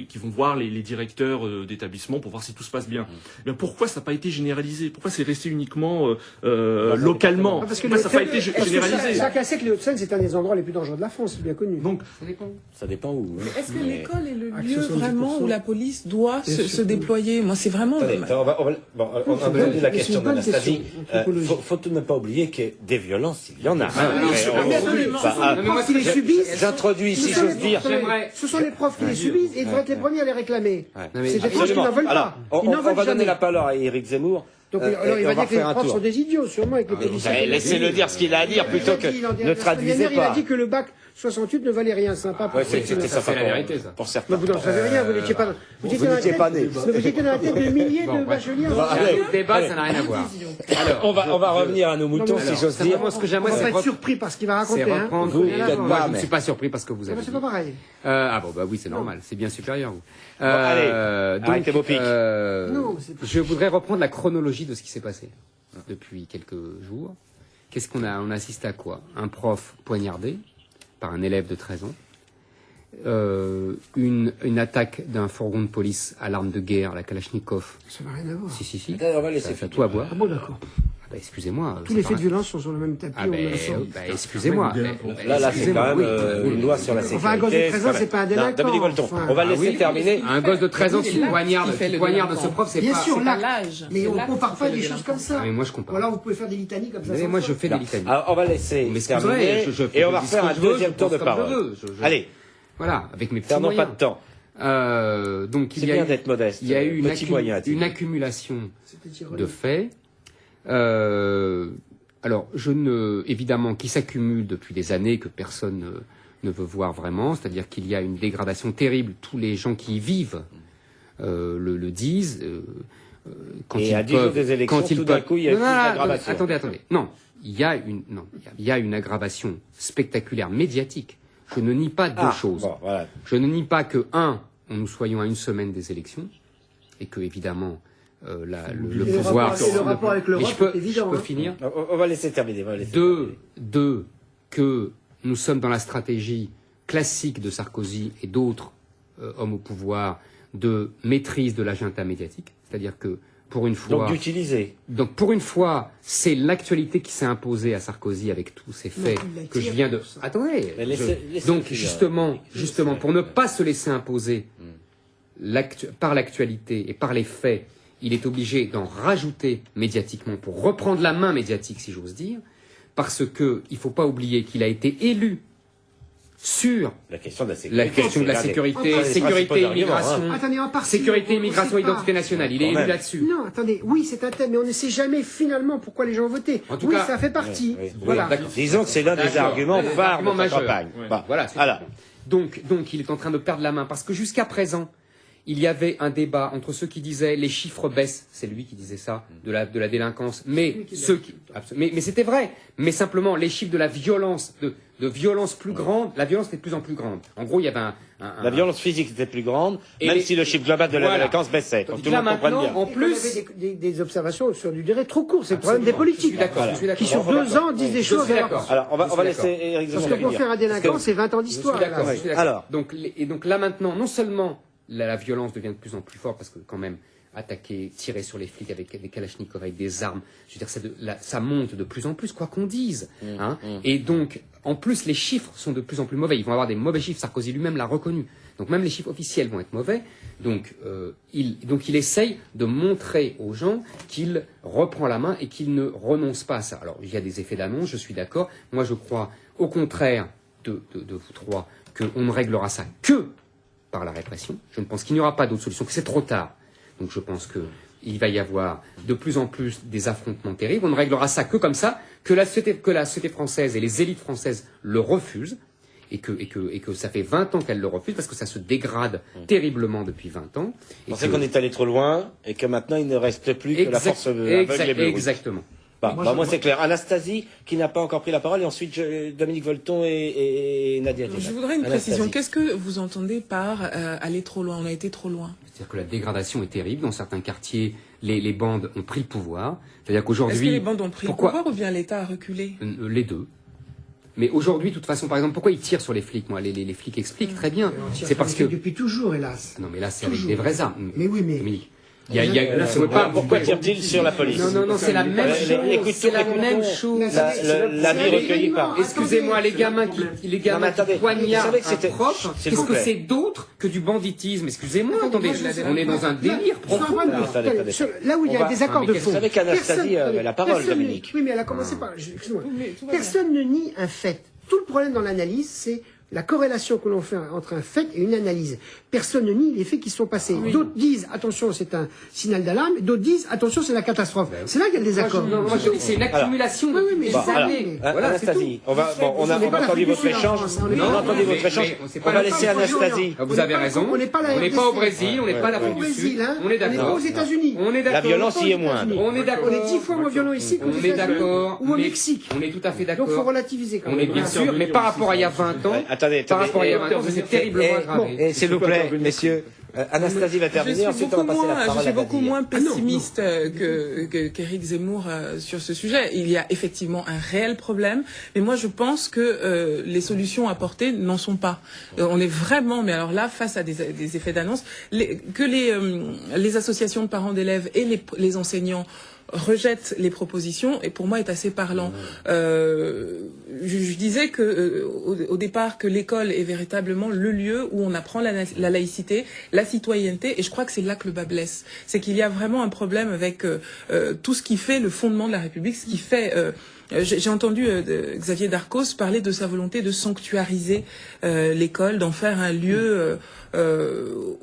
qui vont voir les directeurs d'établissements pour voir si tout se passe bien. Mais pourquoi ça n'a pas été généralisé? Pourquoi c'est resté uniquement localement? Parce que Pourquoi ça n'a pas été généralisé? Chacun sait que les Hauts-de-Seine, c'est un des endroits les plus dangereux de la France, c'est bien connu. Donc, Ça dépend où. hein. Est-ce que Mais- l'école est le Ah, lieu 70%. vraiment où la police doit Bien se sûr. déployer? Moi, c'est vraiment... Attendez, on va entendu la c'est question une bonne d'Anastasie. question anthropologique. Faut tout ne pas oublier que des violences, il y en a. absolument. Bah, Les profs qui les subissent. J'introduis, si Ce sont j'ose les dire. profs- Ce sont les profs qui les subissent et ils devraient être les premiers à les réclamer. Ouais. Non, mais C'est des profs qui Absolument. n'en veulent Alors, pas. on Ils n'en va veulent donner jamais. la parole à Éric Zemmour. Donc, et alors, il on va va dire que les faire un profs tour. sont des idiots, sûrement, avec les policiers. Laissez-le dire ce qu'il a à dire plutôt que ne traduisez Il a pas. dit que le bac 68 ne valait rien, sympa pour Ouais, ceux qui c'était ne- ça, c'est la pour- vérité, ça. Pour certains. Mais vous n'en savez rien, vous n'étiez pas. Vous étiez dans la n'étiez tête- pas né. mais vous étiez dans la tête de milliers de bacheliers. allez. Le débat, ça n'a rien à voir. On va revenir à nos moutons, si j'ose dire. Moi, ce que On j'aimerais, va c'est pas être surpris par ce qu'il va c'est raconter. hein. reprendre. Vous, Rien à peut-être voir. Moi, pas, je ne mais- suis pas surpris parce que vous Ah avez bah, c'est dit. pas pareil. Ah bon, bah oui, c'est normal, c'est bien supérieur. Vous. allez, arrêtez vos piques. Non, c'est pas- Je voudrais reprendre la chronologie de ce qui s'est passé depuis quelques jours. Qu'est-ce qu'on a? On assiste à quoi? Un prof poignardé par un élève de 13 ans. Une attaque d'un fourgon de police à l'arme de guerre, la Kalachnikov. Ça n'a rien à voir. Si. On va laisser Ça fait faire tout à boire. Ah bon, d'accord. Ah bah, excusez-moi. Tous ça les faits de paraît- violence sont sur le même tapis. Ah on ben, le sent. excusez-moi. Là, c'est quand Excusez-moi, même oui. une loi sur la sécurité. Enfin, un gosse de 13 ans, c'est pas un délinquant. Non, Dominique Volton, Enfin, on va ah laisser oui. terminer. Un gosse de 13 ans qui C'est là poignarde, qu'il fait le poignarde délinquant. ce prof, c'est Bien pas... sûr, c'est là. pas l'âge. Mais C'est on là compare qu'il pas fait des le choses délinquant. comme ça. Ah, mais moi, je compare. Ou alors vous pouvez faire des litanies comme ça. Mais sans moi, fin. je fais des litanies. Alors, on va laisser Mais terminer et on va refaire un deuxième tour de parole. Allez, Voilà, avec mes petits perdons pas moyens. de temps. Donc, C'est il y a bien eu, d'être modeste. il y a eu une, Petit moyen, une accumulation C'était ironique. de faits. Alors, évidemment, qui s'accumulent depuis des années, que personne ne veut voir vraiment, c'est-à-dire qu'il y a une dégradation terrible. Tous les gens qui y vivent le disent. Quand Et ils à 10 jours peuvent- des élections, quand ils tout d'un peuvent- coup, il y a Non, plus non, d'aggravation. Attendez. Non, il y a une aggravation spectaculaire médiatique. Je ne nie pas deux choses. Bon, voilà. Je ne nie pas que, nous soyons à une semaine des élections, et que, évidemment, le Et le pouvoir... rapport- et le rapport avec l'Europe Mais je peux, est évident, je peux hein. finir. On va laisser terminer. Deux, que nous sommes dans la stratégie classique de Sarkozy et d'autres hommes au pouvoir de maîtrise de l'agenda médiatique. C'est-à-dire que, pour une fois... Donc d'utiliser. Donc pour une fois, c'est l'actualité qui s'est imposée à Sarkozy avec tous ces faits il l'attire que je viens de... pour ça. Attendez. Mais laissez Donc finir. justement, pour ne pas se laisser imposer par l'actualité et par les faits, il est obligé d'en rajouter médiatiquement pour reprendre la main médiatique, si j'ose dire, parce que il faut pas oublier qu'il a été élu sur La question de la sécurité. la question de la c'est l'un des- sécurité, des sécurité, principaux arguments, immigration, Attendez, en partie, sécurité, on immigration, sait pas. identité nationale. Il est Quand élu même. là-dessus. Non, attendez, oui, c'est un thème, mais on ne sait jamais finalement pourquoi les gens ont voté. En tout Oui, cas- ça fait partie. Oui, oui. Voilà. D'accord. Disons que c'est l'un des D'accord. arguments Des phares de arguments la majeurs. campagne. Ouais. Bon, Voilà. c'est alors, tout. Donc, il est en train de perdre la main parce que jusqu'à présent, il y avait un débat entre ceux qui disaient les chiffres baissent, c'est lui qui disait ça, de la délinquance, mais ceux qui, mais c'était vrai, mais simplement les chiffres de la violence, de violence plus grande, la violence était de plus en plus grande. En gros, il y avait la violence physique était plus grande, Et même les- si le chiffre global de la Voilà. délinquance baissait. Pour que tout le Là, monde comprenne maintenant, bien. en plus, On avait des observations sur du durée trop court, c'est le problème des politiques. Je suis d'accord, je suis d'accord. Qui sur 2 ans disent des Je choses. suis alors- d'accord. Alors, on Je va suis laisser d'accord. Éric Parce Zemmour que pour finir. faire un délinquant, Parce que- c'est 20 ans Je suis d'histoire. d'accord, là. je suis d'accord. Alors. Donc là maintenant, non seulement la violence devient de plus en plus forte parce que quand même attaquer, tirer sur les flics avec des kalachnikovs, avec des armes, je veux dire, ça monte de plus en plus, quoi qu'on dise. Hein. Et donc, en plus, les chiffres sont de plus en plus mauvais. Ils vont avoir des mauvais chiffres. Sarkozy lui-même l'a reconnu. Donc même les chiffres officiels vont être mauvais. Donc il essaye de montrer aux gens qu'il reprend la main et qu'il ne renonce pas à ça. Alors il y a des effets d'annonce, je suis d'accord. Moi je crois au contraire de vous trois qu'on ne réglera ça que par la répression. Je ne pense qu'il n'y aura pas d'autre solution, que c'est trop tard. Donc je pense qu'il va y avoir de plus en plus des affrontements terribles. On ne réglera ça que comme ça, que la société française et les élites françaises le refusent. Et que ça fait 20 ans qu'elle le refuse parce que ça se dégrade terriblement depuis 20 ans. Vous pensez qu'on est allé trop loin et que maintenant il ne reste plus que la force aveugle et bleue. Exactement. Moi c'est clair. Anastasie qui n'a pas encore pris la parole et ensuite Dominique Volton et Nadia Je Diallo. voudrais une Anastasie. précision. Qu'est-ce que vous entendez par aller trop loin? On a été trop loin. C'est-à-dire que la dégradation est terrible. Dans certains quartiers, les bandes ont pris le pouvoir. C'est-à-dire Est-ce qu'aujourd'hui... que les bandes ont pris pourquoi le pouvoir ou bien l'État a reculé? Les deux. Mais aujourd'hui, de toute façon, par exemple, pourquoi ils tirent sur les flics? Moi, les flics expliquent très bien. C'est parce que... Depuis toujours, hélas. Non, mais là, c'est avec des vraies armes. Mais oui, mais... Dominique. Pourquoi tire-t-il sur la police? Non, c'est la même chose. C'est la même chose. L'avis recueilli par... Excusez-moi, les gamins qui poignardent un prof, s'il qu'est-ce vous que plaît. c'est d'autre que du banditisme? Excusez-moi, attendez, on est dans un délire profond. Attendez. Là où il y a un désaccord de fond. Vous savez qu'Anastasie avait la parole, Dominique. Oui, mais elle a commencé par... Excuse-moi. Personne ne nie un fait. Tout le problème dans l'analyse, c'est la corrélation que l'on fait entre un fait et une analyse. Personne ne nie les faits qui sont passés. D'autres disent, attention, c'est un signal d'alarme. D'autres disent, attention, c'est la catastrophe. C'est là qu'il y a le désaccord. Moi, je dis que c'est une accumulation de mais des bon, années. alors, Anastasie, on a entendu votre échange. On a entendu votre échange. On va laisser Anastasie. Vous avez raison. On n'est pas au Brésil, on n'est pas à l'Afrique du Sud. On est On n'est pas d'accord. aux États-Unis. On est La d'accord. violence y est moindre. On est d'accord. On est 10 fois moins violent ici qu'aux On est États-Unis d'accord. ou au mais Mexique. On est tout à fait Donc, il faut d'accord. relativiser quand On même. est bien sûr, mais par rapport à il y a 20 ans, Attendez, par rapport à il y a 20 ans, c'est terriblement aggravé. S'il vous plaît, messieurs, Anastasie va terminer, ensuite on va passer la parole je à suis beaucoup Nadir. moins pessimiste qu'Éric Zemmour sur ce sujet. Il y a effectivement un réel problème, mais moi je pense que les solutions apportées n'en sont pas. On est vraiment, mais alors là, face à des effets d'annonce, que les associations de parents d'élèves et les enseignants rejette les propositions et pour moi est assez parlant. Je disais que au départ que l'école est véritablement le lieu où on apprend la laïcité, la citoyenneté, et je crois que c'est là que le bas blesse. C'est qu'il y a vraiment un problème avec tout ce qui fait le fondement de la République, ce qui fait... J'ai entendu Xavier Darcos parler de sa volonté de sanctuariser l'école, d'en faire un lieu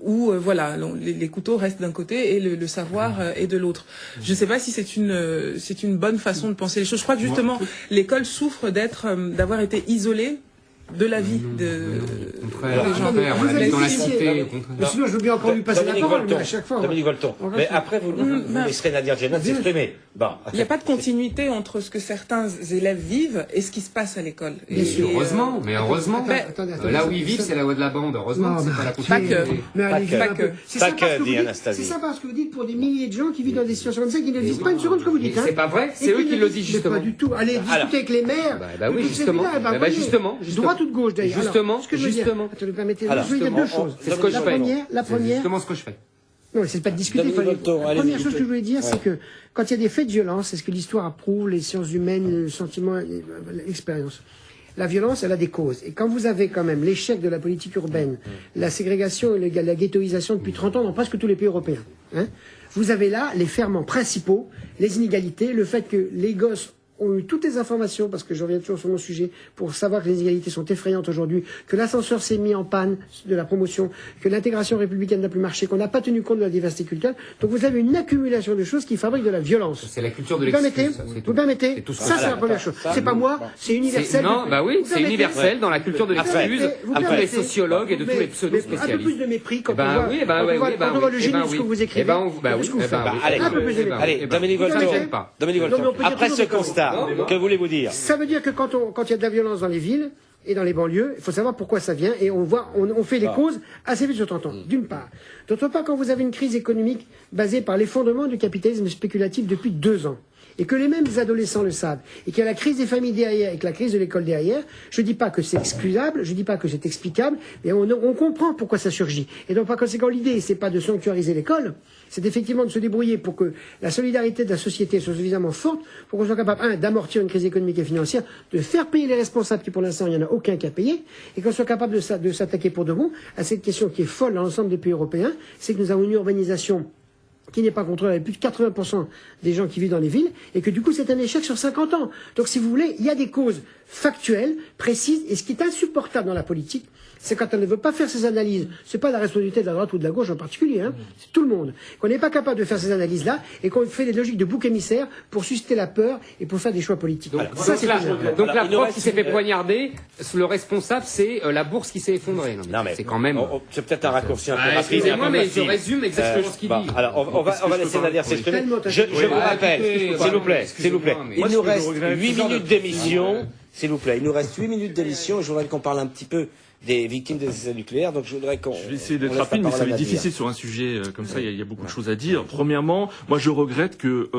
où voilà, les couteaux restent d'un côté et le savoir est de l'autre. Je ne sais pas si c'est une bonne façon de penser les choses. Je crois que justement l'école souffre d'avoir été isolée de la vie des gens. On habite dans la cité. Mais sinon, je veux bien encore lui passer la Dominique parole, mais Volton, à chaque fois. Dominique Volton. Mais après, vous laisserez Nadir Djenad s'exprimer. Bon. Il n'y a pas de continuité entre ce que certains élèves vivent et ce qui se passe à l'école. Bien sûr. Heureusement, mais heureusement. Attendez, Là où ils vivent, c'est la voie de la bande. Heureusement, c'est pas la continuité. Mais allez, Pas un que. peu. C'est Pas sympa que, ce que dit vous dites. Anastasie. C'est sympa ce que vous dites pour des milliers de gens qui vivent dans des situations comme ça, qui ne disent pas une seconde ce que vous dites. C'est pas vrai, c'est eux qui le disent justement. Pas du tout. Allez, discuter avec les maires. Bah oui, justement. Bah justement. Droite ou de gauche d'ailleurs. Justement, Ce que je veux dire, justement. attendez, permettez, Alors, je veux dire deux choses. C'est ce que je fais. La C'est première, justement ce que je fais. non, c'est pas de discuter. Dominique Volton, La allez-y. première chose que je voulais dire, c'est que quand il y a des faits de violence, c'est ce que l'histoire approuve, les sciences humaines, le sentiment, l'expérience. La violence, elle a des causes. Et quand vous avez quand même l'échec de la politique urbaine, la ségrégation et la ghettoisation depuis 30 ans dans presque tous les pays européens, hein, vous avez là les ferments principaux, les inégalités, le fait que les gosses ont eu toutes les informations, parce que je reviens toujours sur mon sujet, pour savoir que les inégalités sont effrayantes aujourd'hui, que l'ascenseur s'est mis en panne de la promotion, que l'intégration républicaine n'a plus marché, qu'on n'a pas tenu compte de la diversité culturelle. Donc vous avez une accumulation de choses qui fabriquent de la violence. C'est la culture de Vous permettez l'excuse. Vous permettez C'est tout Ça, c'est la première chose. C'est pas moi, c'est universel. Non, bah oui, Vous c'est permettez universel dans la culture de Après, l'excuse vous de tous les permettez sociologues et de tous les un peu pseudo-spécialistes. plus de mépris quand Eh ben on voit, oui, quand on voit le génie de ce que vous écrivez. oui, ce que vous faites. allez, Un peu plus de mépris. Allez, Dominique Vous Volton. permettez Dominique Non, mais on Volton. peut dire Après toujours ce des conneries. constat, que voulez-vous dire? Ça veut dire que quand il y a de la violence dans les villes et dans les banlieues, il faut savoir pourquoi ça vient et on fait les causes assez vite sur 30 ans, d'une part. D'autre part, quand vous avez une crise économique basée par l'effondrement du capitalisme spéculatif depuis 2 ans, et que les mêmes adolescents le savent, et qu'il y a la crise des familles derrière et que la crise de l'école derrière, je ne dis pas que c'est excusable, je ne dis pas que c'est explicable, mais on comprend pourquoi ça surgit. Et donc par conséquent, l'idée, c'est pas de sanctuariser l'école, c'est effectivement de se débrouiller pour que la solidarité de la société soit suffisamment forte pour qu'on soit capable, d'amortir une crise économique et financière, de faire payer les responsables, qui pour l'instant, il n'y en a aucun qui a payé, et qu'on soit capable de s'attaquer pour de bon à cette question qui est folle dans l'ensemble des pays européens, c'est que nous avons une urbanisation qui n'est pas contrôlée avec plus de 80% des gens qui vivent dans les villes, et que du coup c'est un échec sur 50 ans. Donc si vous voulez, il y a des causes factuelles, précises, et ce qui est insupportable dans la politique, c'est quand on ne veut pas faire ces analyses, c'est pas la responsabilité de la droite ou de la gauche en particulier, hein, c'est tout le monde, qu'on n'est pas capable de faire ces analyses-là, et qu'on fait des logiques de bouc émissaire pour susciter la peur et pour faire des choix politiques. Donc Voilà, la il nous prof reste qui s'est fait une- poignarder, le responsable, c'est la bourse qui s'est effondrée. Non, mais c'est quand même... c'est peut-être un raccourci un peu rapide. Excusez-moi, un peu mais je facile. résume exactement ce qu'il Bon, dit. alors, on va laisser Nadir s'exprimer. Tellement Je vous rappelle, écoutez, s'il vous plaît, s'il vous plaît. excusez-moi, mais- Il Moi, nous ce que je reste regrette, 8 minutes d'émission. S'il vous plaît, il nous reste 8 minutes d'émission et je voudrais qu'on parle un petit peu des victimes des essais nucléaires. Donc je voudrais qu'on... Je vais essayer d'être on laisse la rapide, mais ça parole va à être Nadir. difficile sur un sujet comme ça. Il y a beaucoup de choses à dire. Premièrement, moi je regrette que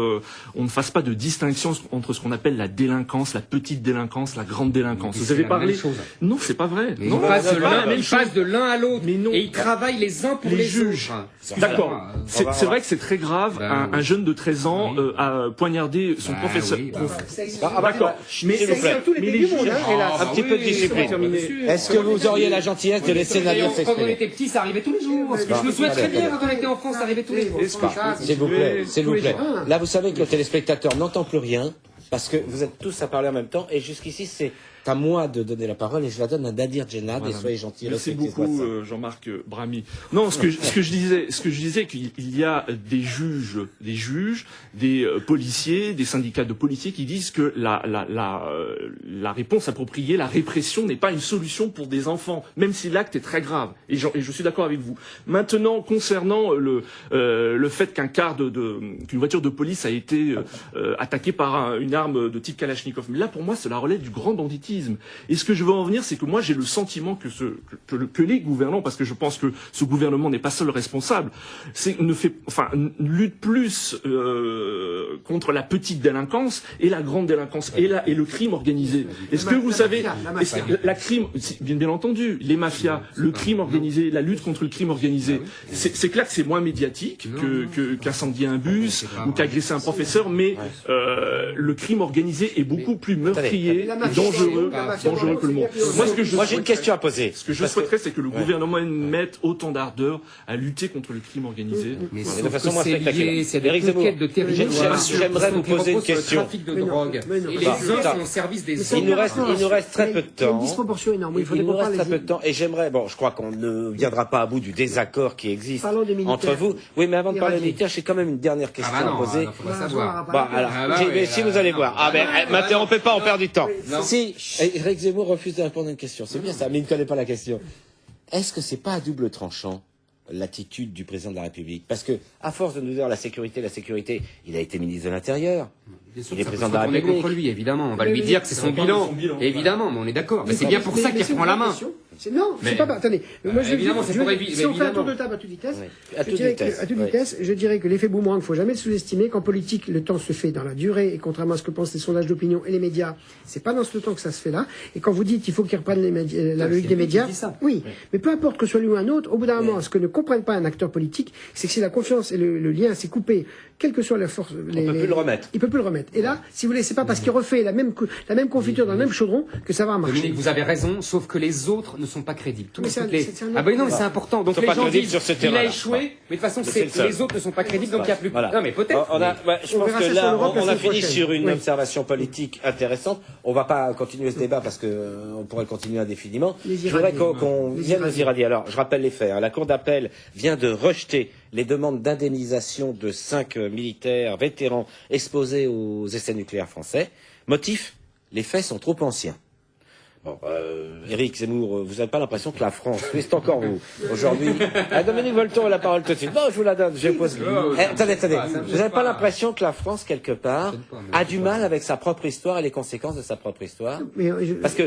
on ne fasse pas de distinction entre ce qu'on appelle la délinquance, la petite délinquance, la grande délinquance. Vous avez parlé. Non, c'est pas vrai. Mais Non, ils passent c'est de pas la l'un- même ils chose. passent de l'un à l'autre. Mais non. Et ils travaillent les uns pour Les les juges. autres. D'accord. On va- C'est vrai que c'est très grave. Ben, Un jeune de 13 ans oui. a poignardé son Bah professeur. oui, bah, D'accord. Mais s'il vous plaît, tous les Mais pays les du monde, juges- hein, hélas. un petit peu de discipline. Bien Est-ce que vous auriez la gentillesse de laisser Nadir Quand on s'exprimer? était petits, ça arrivait tous les jours. Parce que je me souviens très bien quand on était en France, ça arrivait tous les jours. S'il vous plaît, s'il vous tous les plaît. jours. Là, vous savez que le téléspectateur n'entend plus rien parce que vous êtes tous à parler en même temps et jusqu'ici, c'est à moi de donner la parole et je la donne à Nadir Djenad et soyez gentil. Merci respectez-moi beaucoup, ça. Jean-Marc Bramy. Non, ce que je disais, qu'il y a des juges, des policiers, des syndicats de policiers qui disent que la réponse appropriée, la répression n'est pas une solution pour des enfants, même si l'acte est très grave. Et je suis d'accord avec vous. Maintenant, concernant le fait qu'une voiture de police a été attaquée par une arme de type Kalachnikov, mais là, pour moi, cela relève du grand banditisme. Et ce que je veux en venir, c'est que moi, j'ai le sentiment que les gouvernants, parce que je pense que ce gouvernement n'est pas seul responsable, lutte plus contre la petite délinquance et la grande délinquance et le crime organisé. Est-ce que vous savez, la crime, bien entendu, les mafias, le crime organisé, la lutte contre le crime organisé, c'est clair que c'est moins médiatique qu'incendier un bus ou qu'agresser un professeur, mais le crime organisé est beaucoup plus meurtrier et dangereux que le monde. Moi, j'ai une question à poser. Ce que je souhaiterais, c'est que le gouvernement mette autant d'ardeur à lutter contre le crime organisé. Mais de sauf façon que moins c'est spectaculaire. lié, c'est des Éric Zemmour. conquêtes de territoire. J'aimerais vous poser une Qui repose question. sur le trafic de Mais non, drogue. mais non. Et les Bah, uns putain. sont au service des Mais autres. Il nous reste très peu de Il y a une temps. disproportion énorme. Il faudrait Il nous qu'on reste parle très peu de temps et j'aimerais, je crois qu'on ne viendra pas à bout du désaccord qui existe Parlons des militaires. entre vous. Oui, mais avant de parler des Irradiés. militaires, j'ai quand même une dernière question Ah bah non, à poser. alors, faudra savoir. Bon, alors, Ah bah mais oui, si vous allez non, voir. non, M'interrompez pas, on perd du temps. Non. Si Éric Zemmour refuse de répondre à une question, c'est bien ça, mais il ne connaît pas la question. Est-ce que c'est pas à double tranchant l'attitude du président de la République? Parce que, à force de nous dire la sécurité, il a été ministre de l'Intérieur. Bien sûr, Il est ça peut président se de la retourner République. contre lui, évidemment. On va Mais lui oui, dire que c'est son on parle de bilan. son bilan. Évidemment, mais on est d'accord. Mais c'est bien pour ça qu'il c'est reprend la une main. question. Non, Mais- c'est pas. Attendez. Moi, évidemment, c'est pour éviter. Si on fait un tour évidemment. de table à toute vitesse, Oui. À je toute dirais vitesse, que- à toute oui. vitesse, je dirais que l'effet boomerang, il ne faut jamais le sous-estimer. Qu'en politique, le temps se fait dans la durée, et contrairement à ce que pensent les sondages d'opinion et les médias, c'est pas dans ce temps que ça se fait là. Et quand vous dites qu'il faut qu'ils reprennent la logique c'est des lui qui médias, dit ça. oui. Mais peu importe que ce soit lui ou un autre, au bout d'un moment, ce que ne comprenne pas un acteur politique, c'est que si la confiance et le lien s'est coupé, quelle que soit la force, peut plus le remettre. Il peut plus le remettre. Et là, si vous voulez, c'est pas parce qu'il refait la même confiture dans le même chaudron que ça va marcher. Dominique, vous avez raison, sauf que les autres ne sont pas crédibles. Mais c'est un- c'est un Ah ben non, mais autre c'est important. Donc Ils sont les pas gens crédibles disent, sur ce il a terrain-là. échoué, mais de toute façon, c'est le seul. les autres ne sont pas crédibles, donc il n'y a plus. Voilà. Non, mais peut-être. je On pense verra que ça sur là, l'Europe la on a semaine fini prochaine. sur une Oui. observation politique intéressante. On va pas continuer ce débat parce que on pourrait continuer indéfiniment. Les Je voudrais irradiés. qu'on Les vienne aux irradiés. irradiés. Alors, je rappelle les faits. La Cour d'appel vient de rejeter les demandes d'indemnisation de 5 militaires vétérans exposés aux essais nucléaires français. Motif, les faits sont trop anciens. Bon, Éric Zemmour, vous n'avez pas l'impression que la France, oui, c'est encore vous, aujourd'hui. Dominique Volton a la parole tout de suite. Bon, je vous la donne, je pose. Attendez. Vous n'avez pas l'impression que la France, quelque part, a du mal avec sa propre histoire et les conséquences de sa propre histoire? Mais, Parce que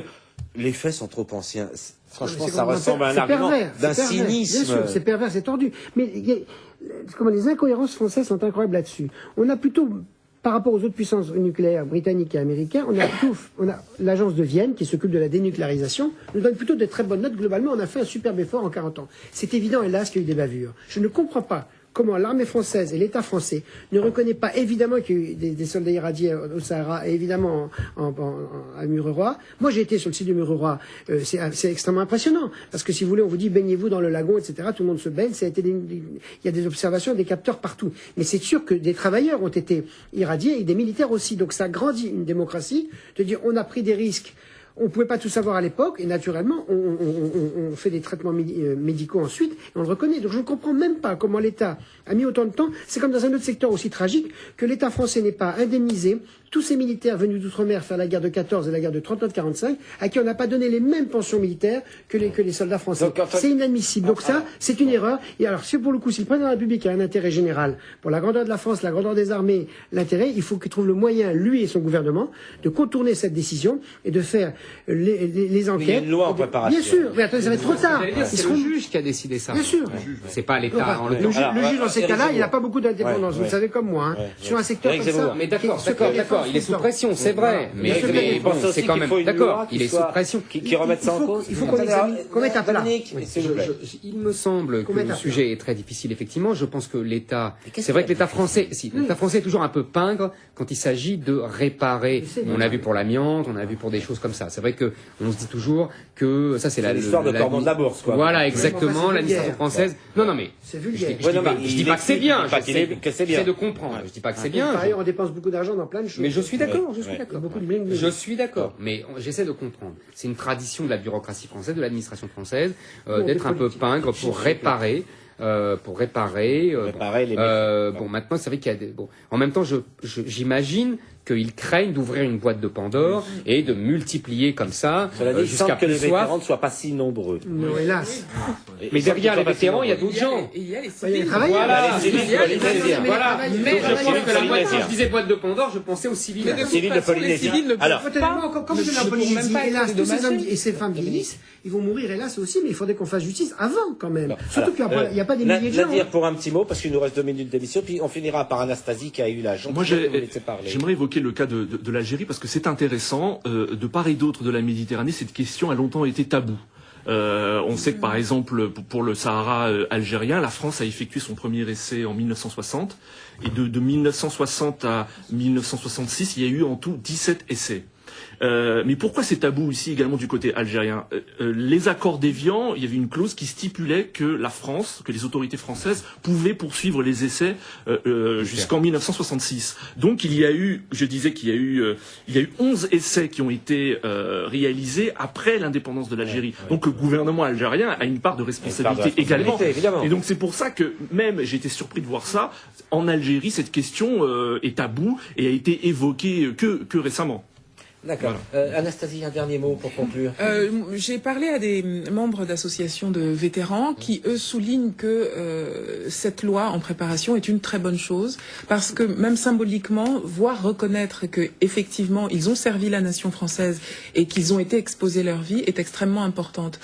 les faits sont trop anciens. Franchement, C'est ça comme on ressemble à un appelle- c'est argument pervers, d'un c'est pervers. cynisme. Bien sûr, c'est pervers, c'est tordu. Mais comment les incohérences françaises sont incroyables là-dessus. On a plutôt, par rapport aux autres puissances nucléaires britanniques et américaines, on a l'agence de Vienne qui s'occupe de la dénucléarisation, nous donne plutôt de très bonnes notes. Globalement, on a fait un superbe effort en 40 ans. C'est évident, hélas, qu'il y a eu des bavures. Je ne comprends pas comment l'armée française et l'État français ne reconnaît pas évidemment qu'il y a eu des soldats irradiés au Sahara et évidemment à Mururoa. Moi, j'ai été sur le site de Mururoa. C'est extrêmement impressionnant parce que si vous voulez, on vous dit baignez-vous dans le lagon, etc. Tout le monde se baigne. Il y a des observations, des capteurs partout. Mais c'est sûr que des travailleurs ont été irradiés et des militaires aussi. Donc ça grandit une démocratie de dire on a pris des risques. On ne pouvait pas tout savoir à l'époque, et naturellement, on fait des traitements médicaux ensuite, et on le reconnaît. Donc je ne comprends même pas comment l'État a mis autant de temps. C'est comme dans un autre secteur aussi tragique, que l'État français n'ait pas indemnisé tous ces militaires venus d'outre-mer faire la guerre de 14 et la guerre de 39-45, à qui on n'a pas donné les mêmes pensions militaires que les soldats français. Donc, en fait- c'est inadmissible. Donc ça, c'est une erreur. Et alors, si pour le coup, si le président de la République a un intérêt général pour la grandeur de la France, la grandeur des armées, l'intérêt, il faut qu'il trouve le moyen, lui et son gouvernement, de contourner cette décision et de faire les enquêtes. il y a une loi en préparation. Bien sûr. Mais attendez, ça va être trop tard. J'allais dire, Ils c'est seront le juge qui a décidé ça. Bien sûr. C'est pas l'État en Le l'occurrence. juge, Alors, le juge, dans ces Eric cas-là, il Zemmour. n'a pas beaucoup d'indépendance. Vous le savez comme moi. Sur un secteur Eric comme ça. Zemmour. Mais d'accord, qui est secret d'accord, il est sous pression, c'est vrai. Mais, Eric Zemmour, mais il bon, pense aussi c'est quand qu'il même faut une d'accord. loi Il est sous soit- pression. Qui remette ça en cause. il faut qu'on examine, qu'on mette à plat. Dominique, s'il vous plaît. Il me semble que Qu'on mette le à sujet est très difficile, effectivement. Je pense que l'État, qu'est-ce c'est vrai qu'il que y a l'État français, l'État français est toujours un peu pingre quand il s'agit de réparer. On a vu pour l'amiante, on a vu pour des choses comme ça. C'est vrai que on se dit toujours que ça c'est l'histoire de Cordon de la Bourse, quoi. Voilà, exactement, c'est l'administration vulgaire. française. Non, non, mais C'est je dis, vulgaire. je Ouais, dis non, pas, mais je il dis pas que c'est explique, bien. il dit pas qu'il est- que c'est bien. J'essaie de comprendre. Je dis pas que c'est bien. Par ailleurs, on dépense beaucoup d'argent dans plein de choses. Mais je suis d'accord, je suis Ouais. d'accord. Beaucoup de bling-bling. Je suis d'accord, mais j'essaie de comprendre. C'est une tradition de la bureaucratie française, de l'administration française, d'être un peu politique. pingre pour réparer. Réparer les bon, maintenant, c'est vrai qu'il y a des, bon, en même temps, j'imagine qu'ils craignent d'ouvrir une boîte de Pandore et de multiplier comme ça, Cela dit, il jusqu'à semble que les plus soif. vétérans ne soient pas si nombreux. Non, hélas. Mais derrière les vétérans, il y a d'autres. d'autres gens. Il y a les Il y a civils. les travailleurs. Voilà, les civils il y a les polynésiens. Polynésiens. Voilà. Mais Mais je les pense civils que la boîte, polynésiens. quand je disais boîte de Pandore, je pensais aux civils. Mais de toute Civils de façon, les Polynésie. civils ne peuvent Alors, Comme ne c'est la pourront Polynésie, même pas être hélas, tous ces hommes dédommagés. et ces femmes qui glissent, ils vont mourir, hélas aussi, mais il faudrait qu'on fasse justice avant, quand même. Surtout Alors, qu'il n'y a pas des milliers de gens. Nadir, pour un petit mot, parce qu'il nous reste 2 minutes d'émission, puis on finira par Anastasie qui a eu la Moi, gentillesse de vous laisser parler. j'aimerais évoquer le cas de l'Algérie parce que c'est intéressant. De part et d'autre de la Méditerranée, cette question a longtemps été taboue. On sait que par exemple pour le Sahara algérien, la France a effectué son premier essai en 1960 et de 1960 à 1966, il y a eu en tout 17 essais. Mais pourquoi c'est tabou ici également du côté algérien? Les accords d'Évian, il y avait une clause qui stipulait que la France, que les autorités françaises pouvaient poursuivre les essais jusqu'en 1966. Donc il y a eu, je disais qu'il y a eu 11 essais qui ont été réalisés après l'indépendance de l'Algérie. Donc le gouvernement algérien a une part de responsabilité également. Évidemment. Et donc c'est pour ça que même j'ai été surpris de voir ça en Algérie, cette question est taboue et a été évoquée que récemment. D'accord. Anastasie, un dernier mot pour conclure. J'ai parlé à des membres d'associations de vétérans qui, eux, soulignent que cette loi en préparation est une très bonne chose parce que même symboliquement, voir reconnaître que effectivement ils ont servi la nation française et qu'ils ont été exposés leur vie est extrêmement importante.